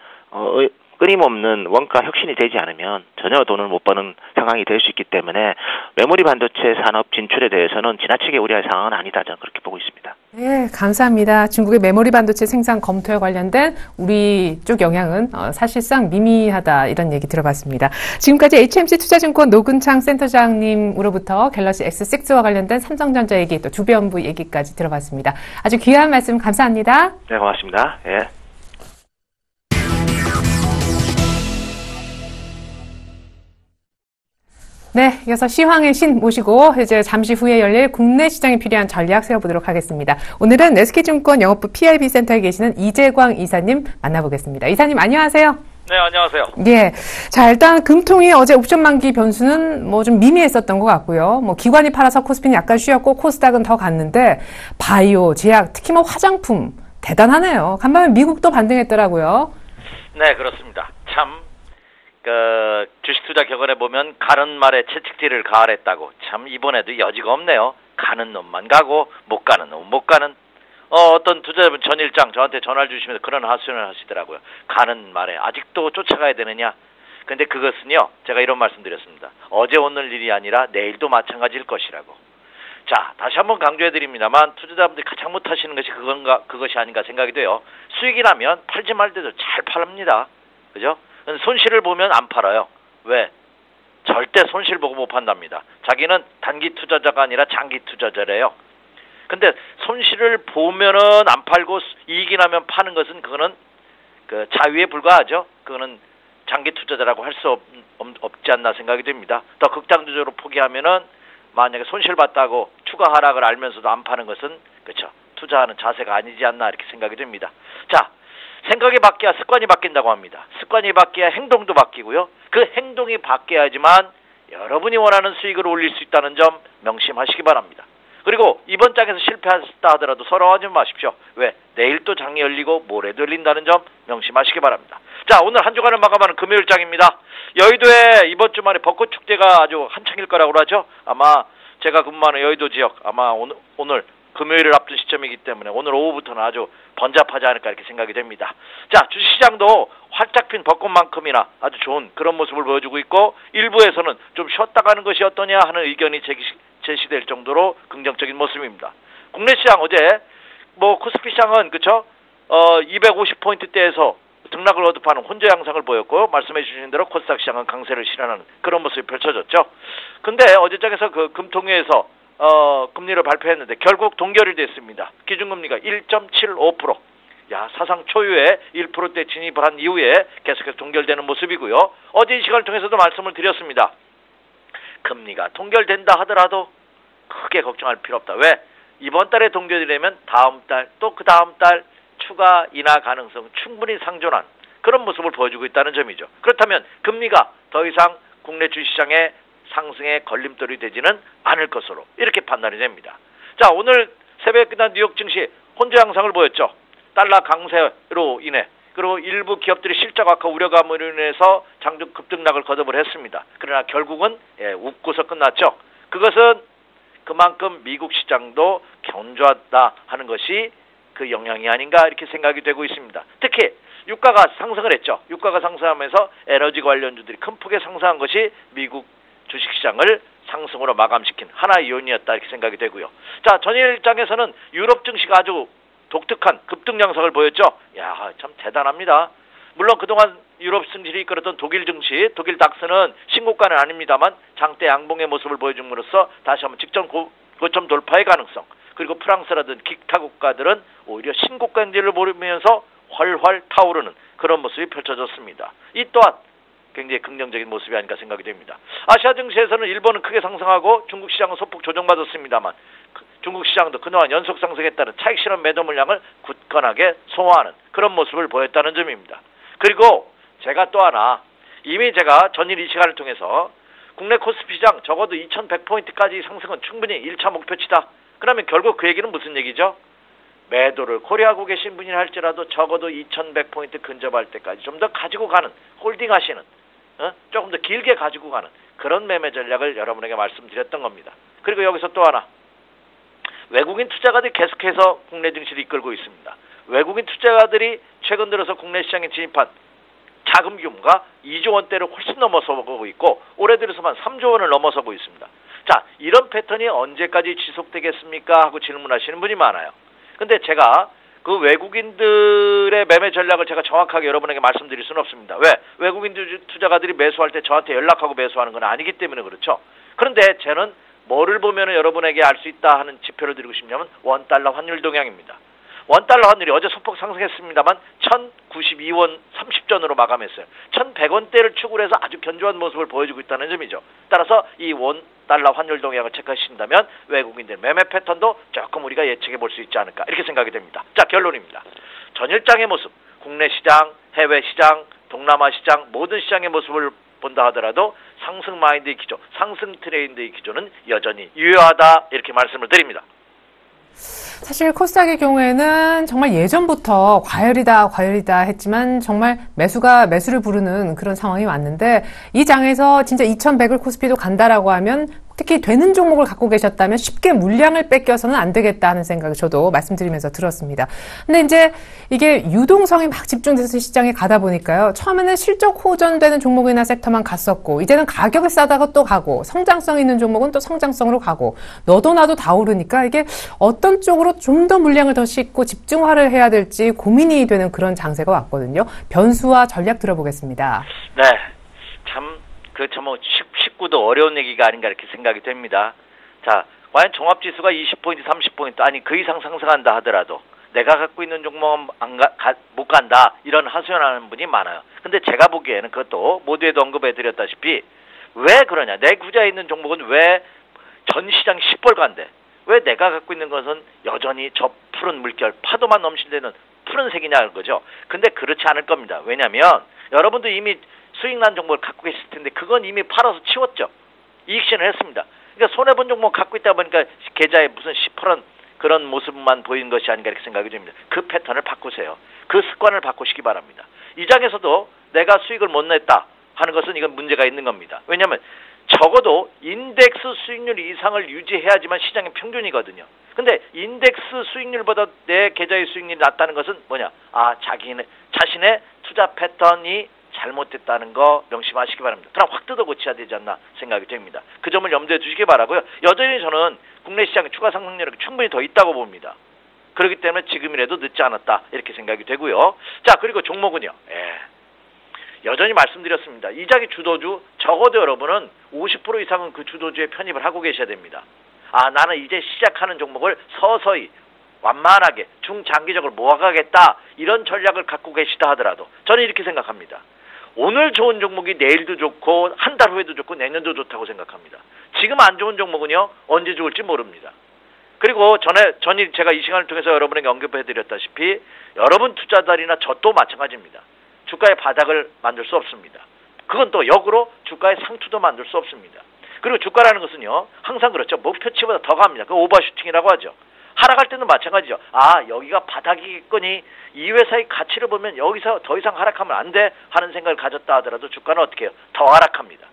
끊임없는 원가 혁신이 되지 않으면 전혀 돈을 못 버는 상황이 될 수 있기 때문에, 메모리 반도체 산업 진출에 대해서는 지나치게 우려할 상황은 아니다, 저는 그렇게 보고 있습니다. 네, 감사합니다. 중국의 메모리 반도체 생산 검토에 관련된 우리 쪽 영향은 사실상 미미하다 이런 얘기 들어봤습니다. 지금까지 HMC 투자증권 노근창 센터장님으로부터 갤럭시 S6와 관련된 삼성전자 얘기 또 주변부 얘기까지 들어봤습니다. 아주 귀한 말씀 감사합니다. 네, 고맙습니다. 예. 네, 이어서 시황의 신 모시고 이제 잠시 후에 열릴 국내 시장에 필요한 전략 세워보도록 하겠습니다. 오늘은 SK증권 영업부 PIB 센터에 계시는 이재광 이사님 만나보겠습니다. 이사님 안녕하세요. 네, 안녕하세요. 예. 자, 일단 금통위 어제 옵션 만기 변수는 뭐 좀 미미했었던 것 같고요. 뭐 기관이 팔아서 코스피는 약간 쉬었고 코스닥은 더 갔는데 바이오, 제약, 특히 뭐 화장품 대단하네요. 간밤에 미국도 반등했더라고요. 네, 그렇습니다. 참 주식 투자 격언에 보면 가는 말에 채찍질을 가하랬다고. 참 이번에도 여지가 없네요. 가는 놈만 가고 못 가는 놈 못 가는. 어떤 투자자분 전일장 저한테 전화를 주시면서 그런 하소연을 하시더라고요. 가는 말에 아직도 쫓아가야 되느냐. 근데 그것은요, 제가 이런 말씀 드렸습니다. 어제 오늘 일이 아니라 내일도 마찬가지일 것이라고. 자, 다시 한번 강조해 드립니다만 투자자분들이 가장 못하시는 것이 그것이 아닌가 생각이 돼요. 수익이 나면 팔지 말때도 잘 팔립니다. 그죠? 손실을 보면 안 팔아요. 왜? 절대 손실 보고 못 판답니다. 자기는 단기 투자자가 아니라 장기 투자자래요. 근데 손실을 보면은 안 팔고 이익이 나면 파는 것은 그거는 그 자유에 불과하죠. 그거는 장기 투자자라고 할 수 없지 않나 생각이 됩니다. 더 극단적으로 포기하면은 만약에 손실 봤다고 추가 하락을 알면서도 안 파는 것은 그렇죠. 투자하는 자세가 아니지 않나 이렇게 생각이 됩니다. 자, 생각이 바뀌어야 습관이 바뀐다고 합니다. 습관이 바뀌어야 행동도 바뀌고요. 그 행동이 바뀌어야지만 여러분이 원하는 수익을 올릴 수 있다는 점 명심하시기 바랍니다. 그리고 이번 장에서 실패했다 하더라도 서러워하지 마십시오. 왜? 내일 또 장이 열리고 모레도 열린다는 점 명심하시기 바랍니다. 자, 오늘 한 주간을 마감하는 금요일장입니다. 여의도에 이번 주말에 벚꽃 축제가 아주 한창일 거라고 하죠. 아마 제가 근무하는 여의도 지역 아마 오늘 금요일을 앞둔 시점이기 때문에 오늘 오후부터는 아주 번잡하지 않을까 이렇게 생각이 됩니다. 자, 주식시장도 활짝 핀 벚꽃만큼이나 아주 좋은 그런 모습을 보여주고 있고 일부에서는 좀 쉬었다 가는 것이 어떠냐 하는 의견이 제시될 정도로 긍정적인 모습입니다. 국내 시장 어제 뭐 코스피 시장은 그쵸 250포인트대에서 등락을 거듭하는 혼조 양상을 보였고 말씀해 주신 대로 코스닥 시장은 강세를 실현하는 그런 모습이 펼쳐졌죠. 근데 어제장에서 그 금통위에서 금리를 발표했는데 결국 동결이 됐습니다. 기준금리가 1.75%. 야, 사상 초유의 1%대 진입을 한 이후에 계속해서 동결되는 모습이고요. 어제 이 시간을 통해서도 말씀을 드렸습니다. 금리가 동결된다 하더라도 크게 걱정할 필요 없다. 왜? 이번 달에 동결이 되면 다음 달 또 그 다음 달 추가 인하 가능성 충분히 상존한 그런 모습을 보여주고 있다는 점이죠. 그렇다면 금리가 더 이상 국내 주식시장의 상승의 걸림돌이 되지는 않을 것으로 이렇게 판단이 됩니다. 자, 오늘 새벽에 끝난 뉴욕 증시 혼조 양상을 보였죠. 달러 강세로 인해 그리고 일부 기업들이 실적 악화 우려감으로 인해서 장중 급등락을 거듭을 했습니다. 그러나 결국은 웃고서 끝났죠. 그것은 그만큼 미국 시장도 견조하다 하는 것이 그 영향이 아닌가 이렇게 생각이 되고 있습니다. 특히 유가가 상승을 했죠. 유가가 상승하면서 에너지 관련주들이 큰 폭에 상승한 것이 미국 주식시장을 상승으로 마감시킨 하나의 요인이었다 이렇게 생각이 되고요. 자, 전일장에서는 유럽 증시가 아주 독특한 급등 양상을 보였죠. 야, 참 대단합니다. 물론 그동안 유럽 증시를 이끌었던 독일 증시, 독일 닥스는 신고가는 아닙니다만 장대 양봉의 모습을 보여줌으로써 다시 한번 직전 고점 돌파의 가능성, 그리고 프랑스라든 기타 국가들은 오히려 신고가 행진을 보이면서 활활 타오르는 그런 모습이 펼쳐졌습니다. 이 또한 굉장히 긍정적인 모습이 아닐까 생각이 됩니다. 아시아 증시에서는 일본은 크게 상승하고 중국 시장은 소폭 조정받았습니다만 중국 시장도 그동안 연속 상승에 따른 차익 실현 매도 물량을 굳건하게 소화하는 그런 모습을 보였다는 점입니다. 그리고 제가 또 하나 이미 제가 전일 이 시간을 통해서 국내 코스피 시장 적어도 2100포인트까지 상승은 충분히 1차 목표치다. 그러면 결국 그 얘기는 무슨 얘기죠? 매도를 고려하고 계신 분이 할지라도 적어도 2100포인트 근접할 때까지 좀 더 가지고 가는 홀딩하시는 조금 더 길게 가지고 가는 그런 매매 전략을 여러분에게 말씀드렸던 겁니다. 그리고 여기서 또 하나 외국인 투자가들이 계속해서 국내 증시를 이끌고 있습니다. 외국인 투자가들이 최근 들어서 국내 시장에 진입한 자금 규모가 2조 원대를 훨씬 넘어서고 있고 올해 들어서만 3조 원을 넘어서고 있습니다. 자, 이런 패턴이 언제까지 지속되겠습니까? 하고 질문하시는 분이 많아요. 근데 제가 그 외국인들의 매매 전략을 제가 정확하게 여러분에게 말씀드릴 수는 없습니다. 왜? 외국인 투자가들이 매수할 때 저한테 연락하고 매수하는 건 아니기 때문에 그렇죠. 그런데 저는 뭐를 보면 여러분에게 알 수 있다 하는 지표를 드리고 싶냐면 원달러 환율 동향입니다. 원달러 환율이 어제 소폭 상승했습니다만 1092원 30전으로 마감했어요. 1100원대를 축으로 해서 아주 견조한 모습을 보여주고 있다는 점이죠. 따라서 이 원달러 환율 동향을 체크하신다면 외국인들 매매 패턴도 조금 우리가 예측해 볼 수 있지 않을까 이렇게 생각이 됩니다. 자, 결론입니다. 전일장의 모습, 국내 시장, 해외 시장, 동남아 시장 모든 시장의 모습을 본다 하더라도 상승 마인드의 기조, 상승 트렌드의 기조는 여전히 유효하다 이렇게 말씀을 드립니다. 사실 코스닥의 경우에는 정말 예전부터 과열이다 했지만 정말 매수가 매수를 부르는 그런 상황이 왔는데 이 장에서 진짜 2100을 코스피도 간다라고 하면 특히 되는 종목을 갖고 계셨다면 쉽게 물량을 뺏겨서는 안 되겠다 하는 생각을 저도 말씀드리면서 들었습니다. 근데 이제 이게 유동성이 막 집중돼서 시장에 가다 보니까요. 처음에는 실적 호전되는 종목이나 섹터만 갔었고 이제는 가격을 싸다가 또 가고 성장성 있는 종목은 또 성장성으로 가고 너도 나도 다 오르니까 이게 어떤 쪽으로 좀 더 물량을 더 싣고 집중화를 해야 될지 고민이 되는 그런 장세가 왔거든요. 변수와 전략 들어보겠습니다. 네, 쉽고도 어려운 얘기가 아닌가 이렇게 생각이 됩니다. 자, 과연 종합지수가 20포인트, 30포인트, 아니 그 이상 상승한다 하더라도 내가 갖고 있는 종목은 못 간다 이런 하소연하는 분이 많아요. 근데 제가 보기에는 그것도 모두에도 언급해드렸다시피 왜 그러냐, 내 구자에 있는 종목은 왜 전 시장 10벌간데 왜 내가 갖고 있는 것은 여전히 저 푸른 물결, 파도만 넘실대는 푸른색이냐는 거죠. 근데 그렇지 않을 겁니다. 왜냐하면 여러분도 이미 수익난 종목을 갖고 계실 텐데 그건 이미 팔아서 치웠죠. 이익신을 했습니다. 그러니까 손해본 종목 갖고 있다 보니까 계좌에 무슨 시퍼런 그런 모습만 보이는 것이 아닌가 이렇게 생각이 됩니다. 그 패턴을 바꾸세요. 그 습관을 바꾸시기 바랍니다. 이 장에서도 내가 수익을 못 냈다 하는 것은 이건 문제가 있는 겁니다. 왜냐하면 적어도 인덱스 수익률 이상을 유지해야지만 시장의 평균이거든요. 근데 인덱스 수익률보다 내 계좌의 수익률이 낮다는 것은 뭐냐? 자신의 투자 패턴이 잘못됐다는 거 명심하시기 바랍니다. 그럼 확 뜯어 고쳐야 되지 않나 생각이 됩니다. 그 점을 염두에 두시기 바라고요. 여전히 저는 국내 시장의 추가 상승률이 충분히 더 있다고 봅니다. 그렇기 때문에 지금이라도 늦지 않았다 이렇게 생각이 되고요. 자, 그리고 종목은요. 여전히 말씀드렸습니다. 이 장의 주도주 적어도 여러분은 50% 이상은 그 주도주에 편입을 하고 계셔야 됩니다. 나는 이제 시작하는 종목을 서서히 완만하게 중장기적으로 모아가겠다 이런 전략을 갖고 계시다 하더라도 저는 이렇게 생각합니다. 오늘 좋은 종목이 내일도 좋고 한 달 후에도 좋고 내년도 좋다고 생각합니다. 지금 안 좋은 종목은요 언제 좋을지 모릅니다. 그리고 전에 제가 이 시간을 통해서 여러분에게 언급해드렸다시피 여러분 투자자들이나 저 또 마찬가지입니다. 주가의 바닥을 만들 수 없습니다. 그건 또 역으로 주가의 상투도 만들 수 없습니다. 그리고 주가라는 것은요 항상 그렇죠. 목표치보다 더 갑니다. 그 오버슈팅이라고 하죠. 하락할 때는 마찬가지죠. 여기가 바닥이겠거니 이 회사의 가치를 보면 여기서 더 이상 하락하면 안 돼 하는 생각을 가졌다 하더라도 주가는 어떻게 해요? 더 하락합니다.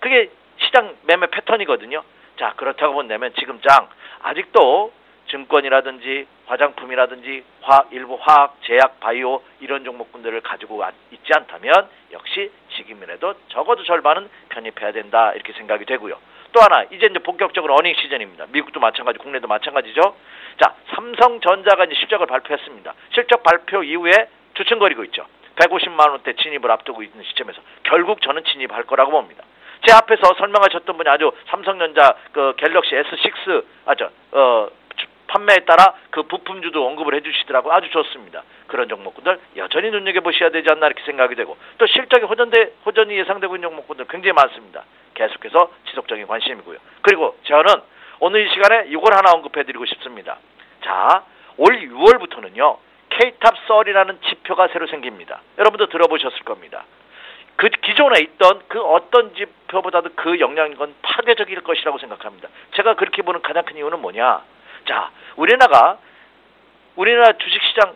그게 시장 매매 패턴이거든요. 자, 그렇다고 본다면 지금 장 아직도 증권이라든지 화장품이라든지 일부 화학, 제약, 바이오 이런 종목군들을 가지고 있지 않다면 역시 지금이라도 적어도 절반은 편입해야 된다 이렇게 생각이 되고요. 또 하나 이제 본격적으로 어닝 시즌입니다. 미국도 마찬가지, 국내도 마찬가지죠. 자, 삼성전자가 이제 실적을 발표했습니다. 실적 발표 이후에 주춤거리고 있죠. 150만 원대 진입을 앞두고 있는 시점에서 결국 저는 진입할 거라고 봅니다. 제 앞에서 설명하셨던 분이 아주 삼성전자 그 갤럭시 S6 판매에 따라 그 부품주도 언급을 해주시더라고요. 아주 좋습니다. 그런 종목군들 여전히 눈여겨보셔야 되지 않나 이렇게 생각이 되고 또 실적이 호전이 예상되고 있는 종목군들 굉장히 많습니다. 계속해서 지속적인 관심이고요. 그리고 저는 오늘 이 시간에 이걸 하나 언급해드리고 싶습니다. 자, 올 6월부터는요. K탑30이라는 지표가 새로 생깁니다. 여러분도 들어보셨을 겁니다. 그 기존에 있던 그 어떤 지표보다도 그 영향력은 파괴적일 것이라고 생각합니다. 제가 그렇게 보는 가장 큰 이유는 뭐냐? 자, 우리나라 주식시장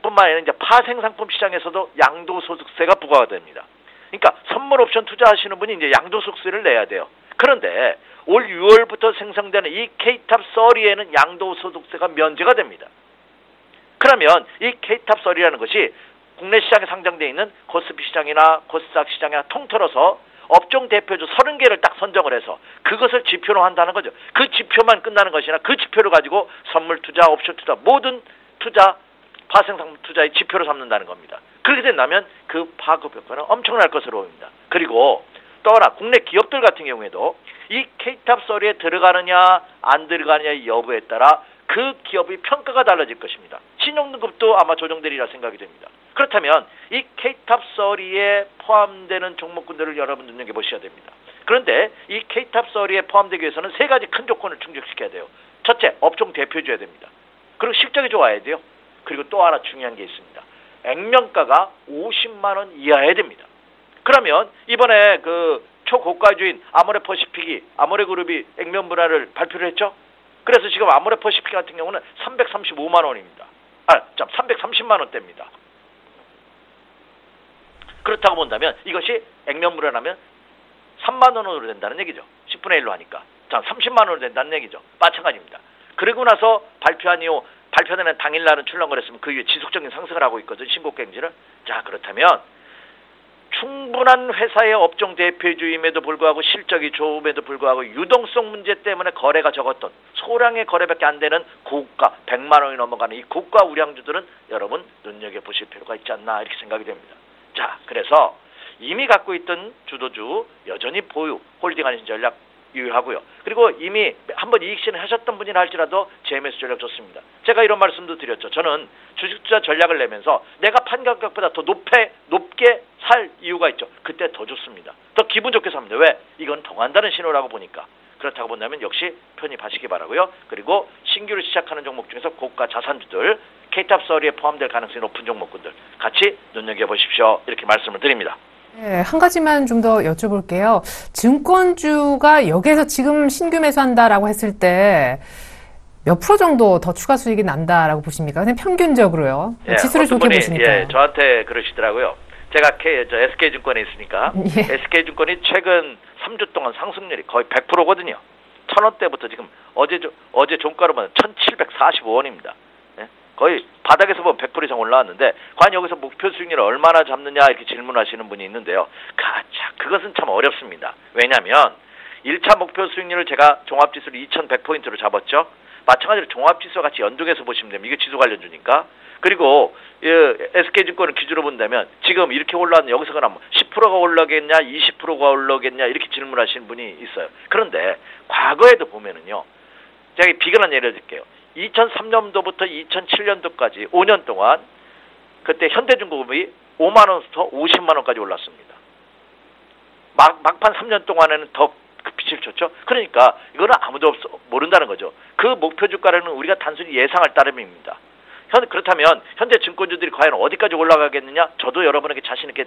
뿐만 아니라 이제 파생상품 시장에서도 양도소득세가 부과가 됩니다. 그러니까 선물 옵션 투자하시는 분이 이제 양도소득세를 내야 돼요. 그런데 올 6월부터 생성되는 이 K탑30에는 양도소득세가 면제가 됩니다. 그러면 이 K탑30이라는 것이 국내 시장에 상장되어 있는 코스피 시장이나 코스닥 시장이나 통틀어서 업종 대표주 30개를 딱 선정을 해서 그것을 그것을 지표로 한다는 거죠. 그 지표만 끝나는 것이나 그 지표를 가지고 선물 투자, 옵션 투자, 모든 투자, 파생상품 투자의 지표로 삼는다는 겁니다. 그렇게 된다면 그 파급 효과는 엄청날 것으로 보입니다. 그리고 또 하나 국내 기업들 같은 경우에도 이 K탑 서리에 들어가느냐 안 들어가느냐의 여부에 따라 그 기업의 평가가 달라질 것입니다. 신용등급도 아마 조정되리라 생각이 됩니다. 그렇다면 이 K탑 서리에 포함되는 종목군들을 여러분 눈여겨보셔야 됩니다. 그런데 이 K탑 서리에 포함되기 위해서는 세 가지 큰 조건을 충족시켜야 돼요. 첫째, 업종 대표줘야 됩니다. 그리고 실적이 좋아야 돼요. 그리고 또 하나 중요한 게 있습니다. 액면가가 50만 원 이하여야 됩니다. 그러면 이번에 그 초고가주인 아모레퍼시픽이 아모레그룹이 액면 분할을 발표를 했죠. 그래서 지금 아모레퍼시픽 같은 경우는 335만 원입니다. 330만 원대입니다. 그렇다고 본다면 이것이 액면 분할하면 3만 원으로 된다는 얘기죠. 10분의 1로 하니까. 자, 30만 원으로 된다는 얘기죠. 마찬가지입니다. 그리고 나서 발표한 이후 발표되는 당일날은 출렁거렸으면 그 위에 지속적인 상승을 하고 있거든, 신고가행진을. 자, 그렇다면 충분한 회사의 업종 대표주임에도 불구하고 실적이 좋음에도 불구하고 유동성 문제 때문에 거래가 적었던 소량의 거래밖에 안 되는 고가 100만 원이 넘어가는 이 고가 우량주들은 여러분 눈여겨보실 필요가 있지 않나 이렇게 생각이 됩니다. 자, 그래서 이미 갖고 있던 주도주 여전히 보유, 홀딩하는 전략 유효하고요. 그리고 이미 한번 이익 실현하셨던 분이라 할지라도 JMS 전략 좋습니다. 제가 이런 말씀도 드렸죠. 저는 주식 투자 전략을 내면서 내가 판 가격보다 더 높게 살 이유가 있죠. 그때 더 좋습니다. 더 기분 좋게 삽니다. 왜? 이건 통한다는 신호라고 보니까. 그렇다고 본다면 역시 편입하시기 바라고요. 그리고 신규로 시작하는 종목 중에서 고가 자산주들, K탑 서리에 포함될 가능성이 높은 종목군들 같이 눈여겨보십시오. 이렇게 말씀을 드립니다. 네, 한 가지만 좀 더 여쭤볼게요. 증권주가 여기에서 지금 신규 매수한다라고 했을 때 몇 프로 정도 더 추가 수익이 난다라고 보십니까? 그냥 평균적으로요. 예, 지수를 좋게 보시니까. 예, 저한테 그러시더라고요. 제가 SK증권에 있으니까 예. SK증권이 최근 3주 동안 상승률이 거의 100%거든요. 1,000원대부터 지금 어제 종가로 보면 1,745원입니다. 예? 거의 바닥에서 보면 100% 이상 올라왔는데 과연 여기서 목표 수익률을 얼마나 잡느냐 이렇게 질문하시는 분이 있는데요. 그것은 참 어렵습니다. 왜냐하면 1차 목표 수익률을 제가 종합지수를 2,100포인트로 잡았죠. 마찬가지로 종합지수와 같이 연동해서 보시면 됩니다. 이게 지수 관련주니까. 그리고 SK증권을 기준으로 본다면 지금 이렇게 올라왔는 여기서 그럼 10%가 올라겠냐 20%가 올라겠냐 이렇게 질문하시는 분이 있어요. 그런데 과거에도 보면은요. 제가 비근한 예를 들게요. 2003년도부터 2007년도까지 5년 동안 그때 현대중공업이 5만 원부터 50만 원까지 올랐습니다. 막판 3년 동안에는 더 그 빛을 쳤죠. 그러니까 이거는 아무도 모른다는 거죠. 그 목표 주가는 우리가 단순히 예상할 따름입니다. 그렇다면 현재 증권주들이 과연 어디까지 올라가겠느냐? 저도 여러분에게 자신 있게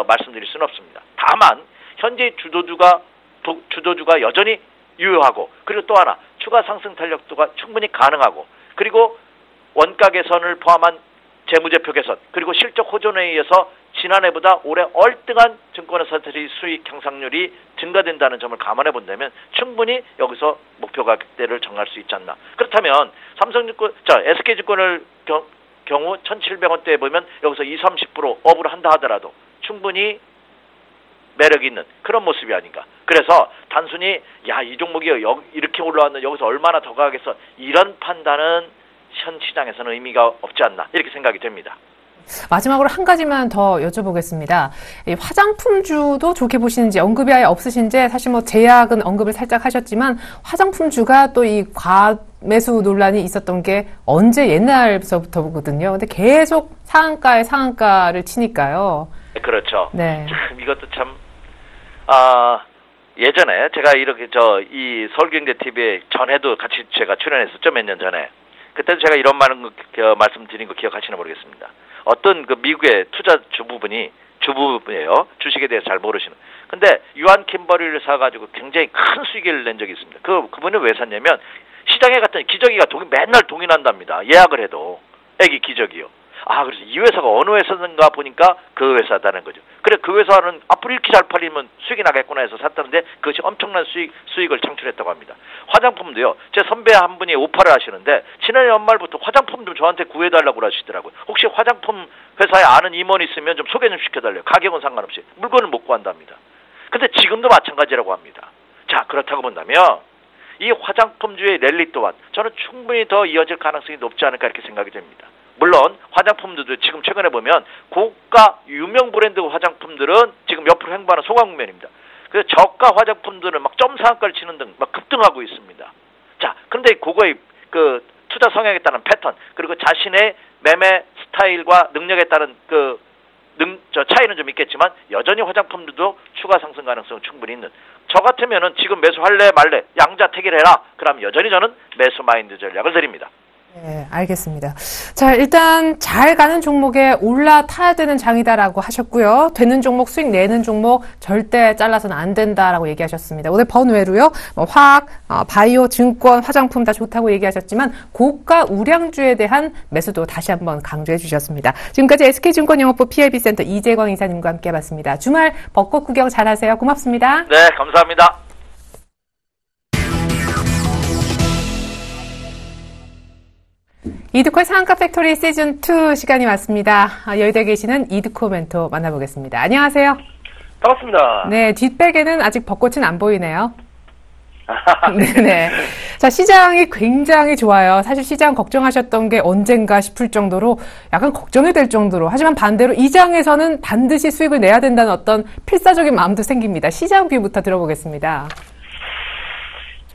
말씀드릴 수는 없습니다. 다만 현재 주도주가 여전히 유효하고 그리고 또 하나 추가 상승 탄력도가 충분히 가능하고 그리고 원가 개선을 포함한 재무제표 개선 그리고 실적 호전에 의해서 지난해보다 올해 얼등한 증권회사들의 수익 향상률이 증가된다는 점을 감안해 본다면 충분히 여기서 목표 가격대를 정할 수 있지 않나. 그렇다면 SK증권을 경우 1,700원대에 보면 여기서 20-30% 업을 한다 하더라도 충분히 매력이 있는 그런 모습이 아닌가. 그래서 단순히 이 종목이 이렇게 올라왔는데 여기서 얼마나 더 가겠어 이런 판단은 현 시장에서는 의미가 없지 않나 이렇게 생각이 됩니다. 마지막으로 한 가지만 더 여쭤보겠습니다. 이 화장품주도 좋게 보시는지 언급이 아예 없으신지 사실 제약은 언급을 살짝 하셨지만 화장품주가 또 이 과매수 논란이 있었던 게 언제 옛날서부터거든요. 근데 계속 상한가에 상한가를 치니까요. 그렇죠. 네. 참 이것도 참 예전에 제가 이렇게 이 서울경제TV에 전에도 같이 제가 출연했었죠. 몇 년 전에. 그때도 제가 이런 말씀드린 거 기억하시나 모르겠습니다. 어떤 그 미국의 투자 주부예요. 주식에 대해서 잘 모르시는. 근데 유한 킴버리를 사가지고 굉장히 큰 수익을 낸 적이 있습니다. 그분은 왜 샀냐면 시장에 갔더니 기저귀가 맨날 동이 난답니다. 예약을 해도 애기 기저귀요. 그래서 이 회사가 어느 회사인가 보니까 그 회사다는 거죠. 그래 그 회사는 앞으로 이렇게 잘 팔리면 수익이 나겠구나 해서 샀다는데 그것이 엄청난 수익을 창출했다고 합니다. 화장품도요. 제 선배 한 분이 오파를 하시는데 지난해 연말부터 화장품 좀 저한테 구해달라고 하시더라고요. 혹시 화장품 회사에 아는 임원 있으면 좀 소개 좀 시켜달래요. 가격은 상관없이. 물건을 못 구한답니다. 근데 지금도 마찬가지라고 합니다. 자, 그렇다고 본다면 이 화장품주의 랠리 또한 저는 충분히 더 이어질 가능성이 높지 않을까 이렇게 생각이 됩니다. 물론 화장품들도 지금 최근에 보면 고가 유명 브랜드 화장품들은 지금 옆으로 횡보하는 소강 국면입니다. 그래서 저가 화장품들은 막 점상가를 치는 등 막 급등하고 있습니다. 자, 그런데 그거의 그 투자 성향에 따른 패턴 그리고 자신의 매매 스타일과 능력에 따른 차이는 좀 있겠지만 여전히 화장품들도 추가 상승 가능성은 충분히 있는. 저 같으면은 지금 매수할래 말래 양자택일 해라. 그럼 여전히 저는 매수 마인드 전략을 드립니다. 네, 알겠습니다. 자, 일단 잘 가는 종목에 올라타야 되는 장이다라고 하셨고요. 되는 종목, 수익 내는 종목 절대 잘라서는 안 된다라고 얘기하셨습니다. 오늘 번외로요. 화학, 바이오, 증권, 화장품 다 좋다고 얘기하셨지만 고가 우량주에 대한 매수도 다시 한번 강조해 주셨습니다. 지금까지 SK증권 영업부 PIB센터 이재광 이사님과 함께 해봤습니다. 주말 벚꽃 구경 잘하세요. 고맙습니다. 네, 감사합니다. 이드코의 상한가 팩토리 시즌2 시간이 왔습니다. 여의도에 계시는 이드코 멘토 만나보겠습니다. 안녕하세요. 반갑습니다. 네, 뒷백에는 아직 벚꽃은 안 보이네요. 네네. 자, 시장이 굉장히 좋아요. 사실 시장 걱정하셨던 게 언젠가 싶을 정도로 약간 걱정이 될 정도로. 하지만 반대로 이 장에서는 반드시 수익을 내야 된다는 어떤 필사적인 마음도 생깁니다. 시장 뷰부터 들어보겠습니다.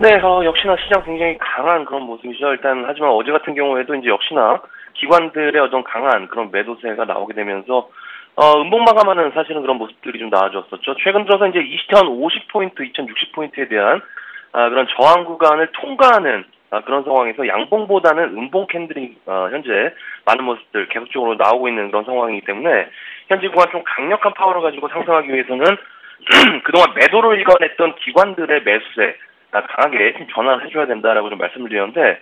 네, 역시나 시장 굉장히 강한 그런 모습이죠. 일단, 하지만 어제 같은 경우에도 이제 역시나 기관들의 어떤 강한 그런 매도세가 나오게 되면서, 음봉 마감하는 사실은 그런 모습들이 좀 나아졌었죠. 최근 들어서 이제 2050포인트, 2060포인트에 대한, 그런 저항 구간을 통과하는, 그런 상황에서 양봉보다는 음봉 캔들이, 현재 많은 모습들 계속적으로 나오고 있는 그런 상황이기 때문에, 현재 구간 좀 강력한 파워를 가지고 상승하기 위해서는, 그동안 매도를 일궈냈던 기관들의 매수세, 강하게 좀 전환을 해줘야 된다라고 좀 말씀을 드렸는데,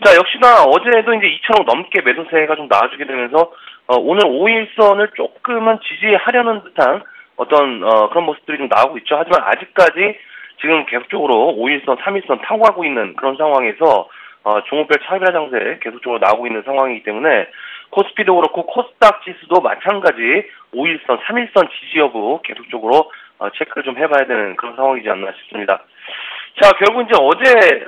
자, 역시나 어제도 이제 2,000억 넘게 매도세가 좀 나와주게 되면서, 오늘 5일선을 조금은 지지하려는 듯한 어떤, 그런 모습들이 좀 나오고 있죠. 하지만 아직까지 지금 계속적으로 5일선, 3일선 타고 가고 있는 그런 상황에서, 종목별 차별화 장세 계속적으로 나오고 있는 상황이기 때문에, 코스피도 그렇고 코스닥 지수도 마찬가지 5일선, 3일선 지지 여부 계속적으로, 체크를 좀 해봐야 되는 그런 상황이지 않나 싶습니다. 자, 결국 이제 어제,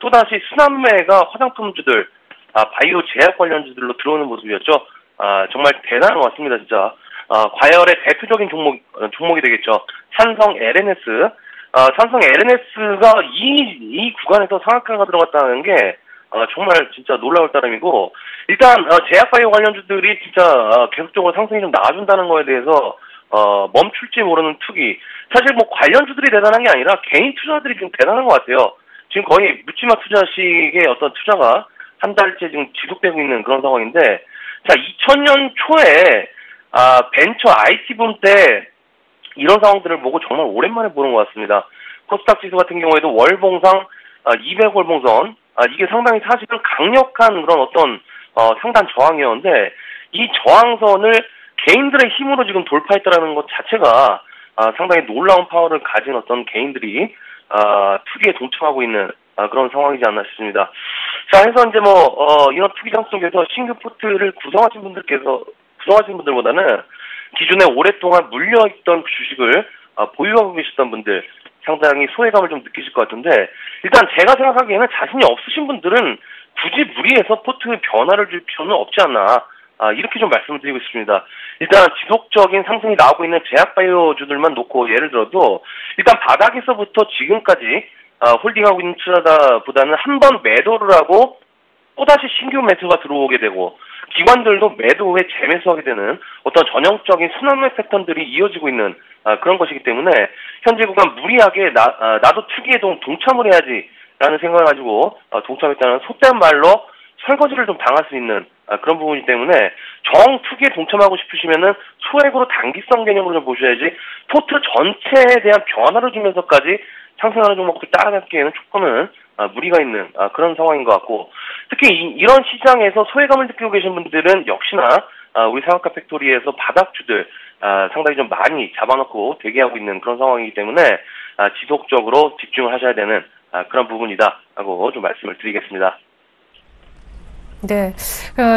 또다시 순환매가 화장품주들, 바이오 제약 관련주들로 들어오는 모습이었죠. 정말 대단한 것 같습니다, 진짜. 과열의 대표적인 종목이 되겠죠. 삼성 LNS. 삼성 LNS가 이 구간에서 상한가가 들어갔다는 게, 정말 진짜 놀라울 따름이고, 일단, 제약 바이오 관련주들이 진짜, 계속적으로 상승이 좀 나와준다는 거에 대해서, 멈출지 모르는 투기. 사실 뭐 관련주들이 대단한 게 아니라 개인 투자들이 좀 대단한 것 같아요. 지금 거의 묻지마 투자식의 어떤 투자가 한 달째 지금 지속되고 있는 그런 상황인데, 자, 2000년 초에, 벤처 IT 붐 때 이런 상황들을 보고 정말 오랜만에 보는 것 같습니다. 코스닥 지수 같은 경우에도 월봉상, 200월봉선, 이게 상당히 사실은 강력한 그런 어떤, 상단 저항이었는데, 이 저항선을 개인들의 힘으로 지금 돌파했다라는 것 자체가 상당히 놀라운 파워를 가진 어떤 개인들이 투기에 동참하고 있는 그런 상황이지 않나 싶습니다. 자, 해서 이제 이런 투기장 속에서 신규 포트를 구성하신 분들보다는 기존에 오랫동안 물려있던 주식을 보유하고 계셨던 분들 상당히 소외감을 좀 느끼실 것 같은데, 일단 제가 생각하기에는 자신이 없으신 분들은 굳이 무리해서 포트 변화를 줄 필요는 없지 않나, 이렇게 좀 말씀을 드리고 싶습니다. 일단 지속적인 상승이 나오고 있는 제약바이오주들만 놓고 예를 들어도 일단 바닥에서부터 지금까지 홀딩하고 있는 투자자보다는 한 번 매도를 하고 또다시 신규 매수가 들어오게 되고 기관들도 매도 후에 재매수하게 되는 어떤 전형적인 순환매 패턴들이 이어지고 있는 그런 것이기 때문에 현재 구간 무리하게 나도 투기에 동참을 해야지 라는 생각을 가지고 동참했다는 속된 말로 설거지를 좀 당할 수 있는 그런 부분이기 때문에 정 투기에 동참하고 싶으시면은 소액으로 단기성 개념으로 좀 보셔야지 포트 전체에 대한 변화를 주면서까지 상승하는 종목들 따라잡기에는 조금은 무리가 있는 그런 상황인 것 같고, 특히 이런 시장에서 소외감을 느끼고 계신 분들은 역시나 우리 상한가 팩토리에서 바닥주들 상당히 좀 많이 잡아놓고 대기하고 있는 그런 상황이기 때문에 지속적으로 집중을 하셔야 되는 그런 부분이다 하고 좀 말씀을 드리겠습니다. 네.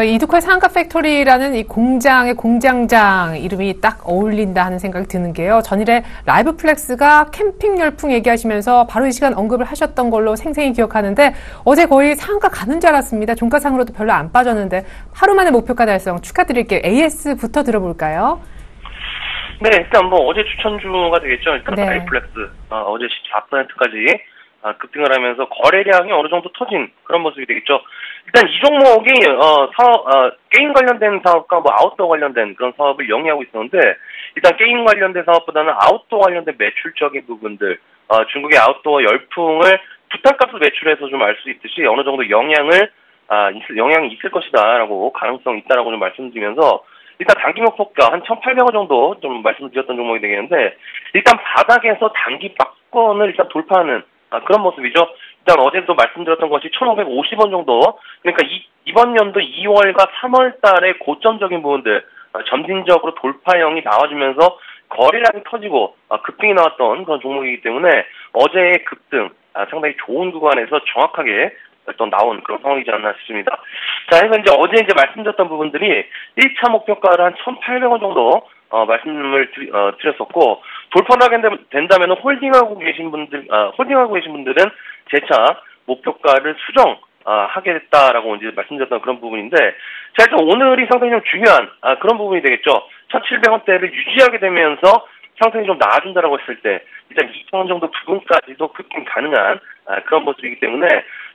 이두칼 상가 팩토리라는 이 공장의 공장장 이름이 딱 어울린다 하는 생각이 드는 게요. 전일에 라이브 플렉스가 캠핑 열풍 얘기하시면서 바로 이 시간 언급을 하셨던 걸로 생생히 기억하는데 어제 거의 상가 가는 줄 알았습니다. 종가상으로도 별로 안 빠졌는데 하루 만에 목표가 달성 축하드릴게요. AS부터 들어볼까요? 네, 일단 뭐 어제 추천주가 되겠죠. 일단 네. 라이브 플렉스 어제 14%까지 급등을 하면서 거래량이 어느 정도 터진 그런 모습이 되겠죠. 일단 이 종목이 게임 관련된 사업과 뭐 아웃도어 관련된 그런 사업을 영위하고 있었는데 일단 게임 관련된 사업보다는 아웃도어 관련된 매출적인 부분들 중국의 아웃도어 열풍을 부탄가스 매출에서 좀 알 수 있듯이 어느 정도 영향이 있을 것이다라고 가능성 있다라고 좀 말씀드리면서 일단 단기 목표가 한 1,800원 정도 좀 말씀드렸던 종목이 되겠는데 일단 바닥에서 단기 박권을 일단 돌파하는 그런 모습이죠. 일단 어제도 말씀드렸던 것이 1,550원 정도. 그러니까 이번 연도 2월과 3월 달에 고점적인 부분들 점진적으로 돌파형이 나와주면서 거래량이 터지고 급등이 나왔던 그런 종목이기 때문에 어제의 급등 상당히 좋은 구간에서 정확하게 또 나온 그런 상황이지 않나 싶습니다. 자, 그래서 이제 어제 말씀드렸던 부분들이 1차 목표가를 한 1,800원 정도 말씀을 드렸었고 돌파를 하게 된다면 홀딩하고 계신 분들은 재차 목표가를 수정하게 됐다라고 이제 말씀드렸던 그런 부분인데 자, 일단 오늘이 상당히 좀 중요한 그런 부분이 되겠죠. 1,700원대를 유지하게 되면서 상승이 좀 나아진다라고 했을 때 일단 2,000원 정도 부근까지도 급등 가능한 그런 모습이기 때문에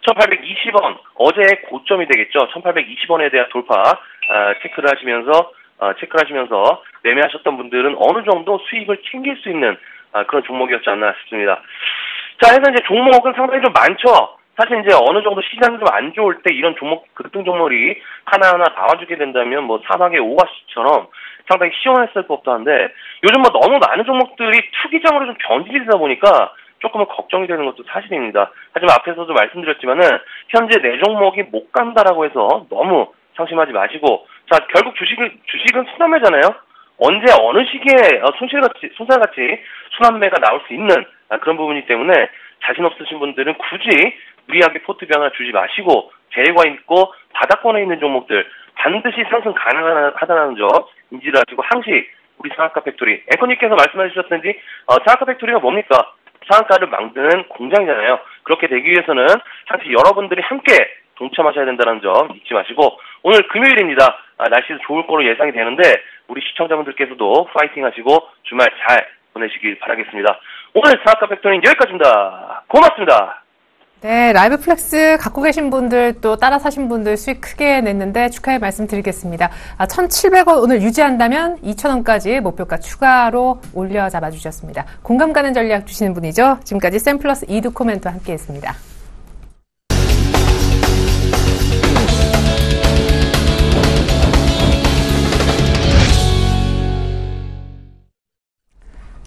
1,820원 어제의 고점이 되겠죠. 1,820원에 대한 돌파 체크를 하시면서 매매하셨던 분들은 어느 정도 수익을 챙길 수 있는 그런 종목이었지 않나 싶습니다. 자, 해서 이제 종목은 상당히 좀 많죠. 사실 이제 어느 정도 시장이 좀 안 좋을 때 이런 종목, 급등 종목이 하나하나 나와주게 된다면 뭐 사막의 오아시처럼 상당히 시원했을 법도 한데 요즘 뭐 너무 많은 종목들이 투기장으로 좀 변질되다 보니까 조금은 걱정이 되는 것도 사실입니다. 하지만 앞에서도 말씀드렸지만은 현재 내 종목이 못 간다라고 해서 너무 상심하지 마시고 자, 결국 주식은 순환매잖아요. 언제 어느 시기에 손살같이 순환매가 나올 수 있는 그런 부분이기 때문에 자신 없으신 분들은 굳이 무리하게 포트 변화 주지 마시고 재료가 있고 바닥권에 있는 종목들 반드시 상승 가능하다는 점 인지를 하시고 항시 우리 상한가 팩토리 앵커님께서 말씀해 주셨던지 상한가 팩토리가 뭡니까? 상한가를 만드는 공장이잖아요. 그렇게 되기 위해서는 항시 여러분들이 함께 동참하셔야 된다는 점 잊지 마시고 오늘 금요일입니다. 날씨도 좋을 거로 예상이 되는데 우리 시청자분들께서도 파이팅 하시고 주말 잘 보내시길 바라겠습니다. 오늘 상한가 팩토리는 여기까지입니다. 고맙습니다. 네, 라이브 플렉스 갖고 계신 분들 또 따라 사신 분들 수익 크게 냈는데 축하의 말씀 드리겠습니다. 1,700원 오늘 유지한다면 2,000원까지 목표가 추가로 올려 잡아주셨습니다. 공감 가는 전략 주시는 분이죠. 지금까지 샘플러스 이두코멘트와 함께했습니다.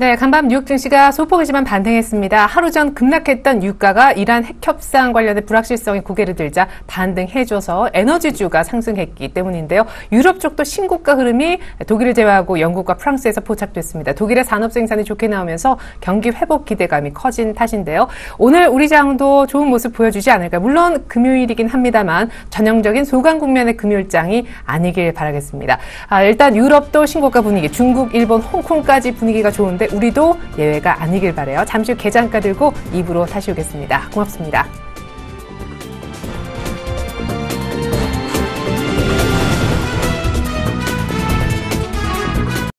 네, 간밤 뉴욕 증시가 소폭이지만 반등했습니다. 하루 전 급락했던 유가가 이란 핵 협상 관련된 불확실성이 고개를 들자 반등해줘서 에너지주가 상승했기 때문인데요. 유럽 쪽도 신고가 흐름이 독일을 제외하고 영국과 프랑스에서 포착됐습니다. 독일의 산업 생산이 좋게 나오면서 경기 회복 기대감이 커진 탓인데요. 오늘 우리 장도 좋은 모습 보여주지 않을까. 물론 금요일이긴 합니다만 전형적인 소강 국면의 금요일장이 아니길 바라겠습니다. 일단 유럽도 신고가 분위기, 중국, 일본, 홍콩까지 분위기가 좋은데 우리도 예외가 아니길 바라요. 잠시 후 개장가 들고 입으로 다시 오겠습니다. 고맙습니다.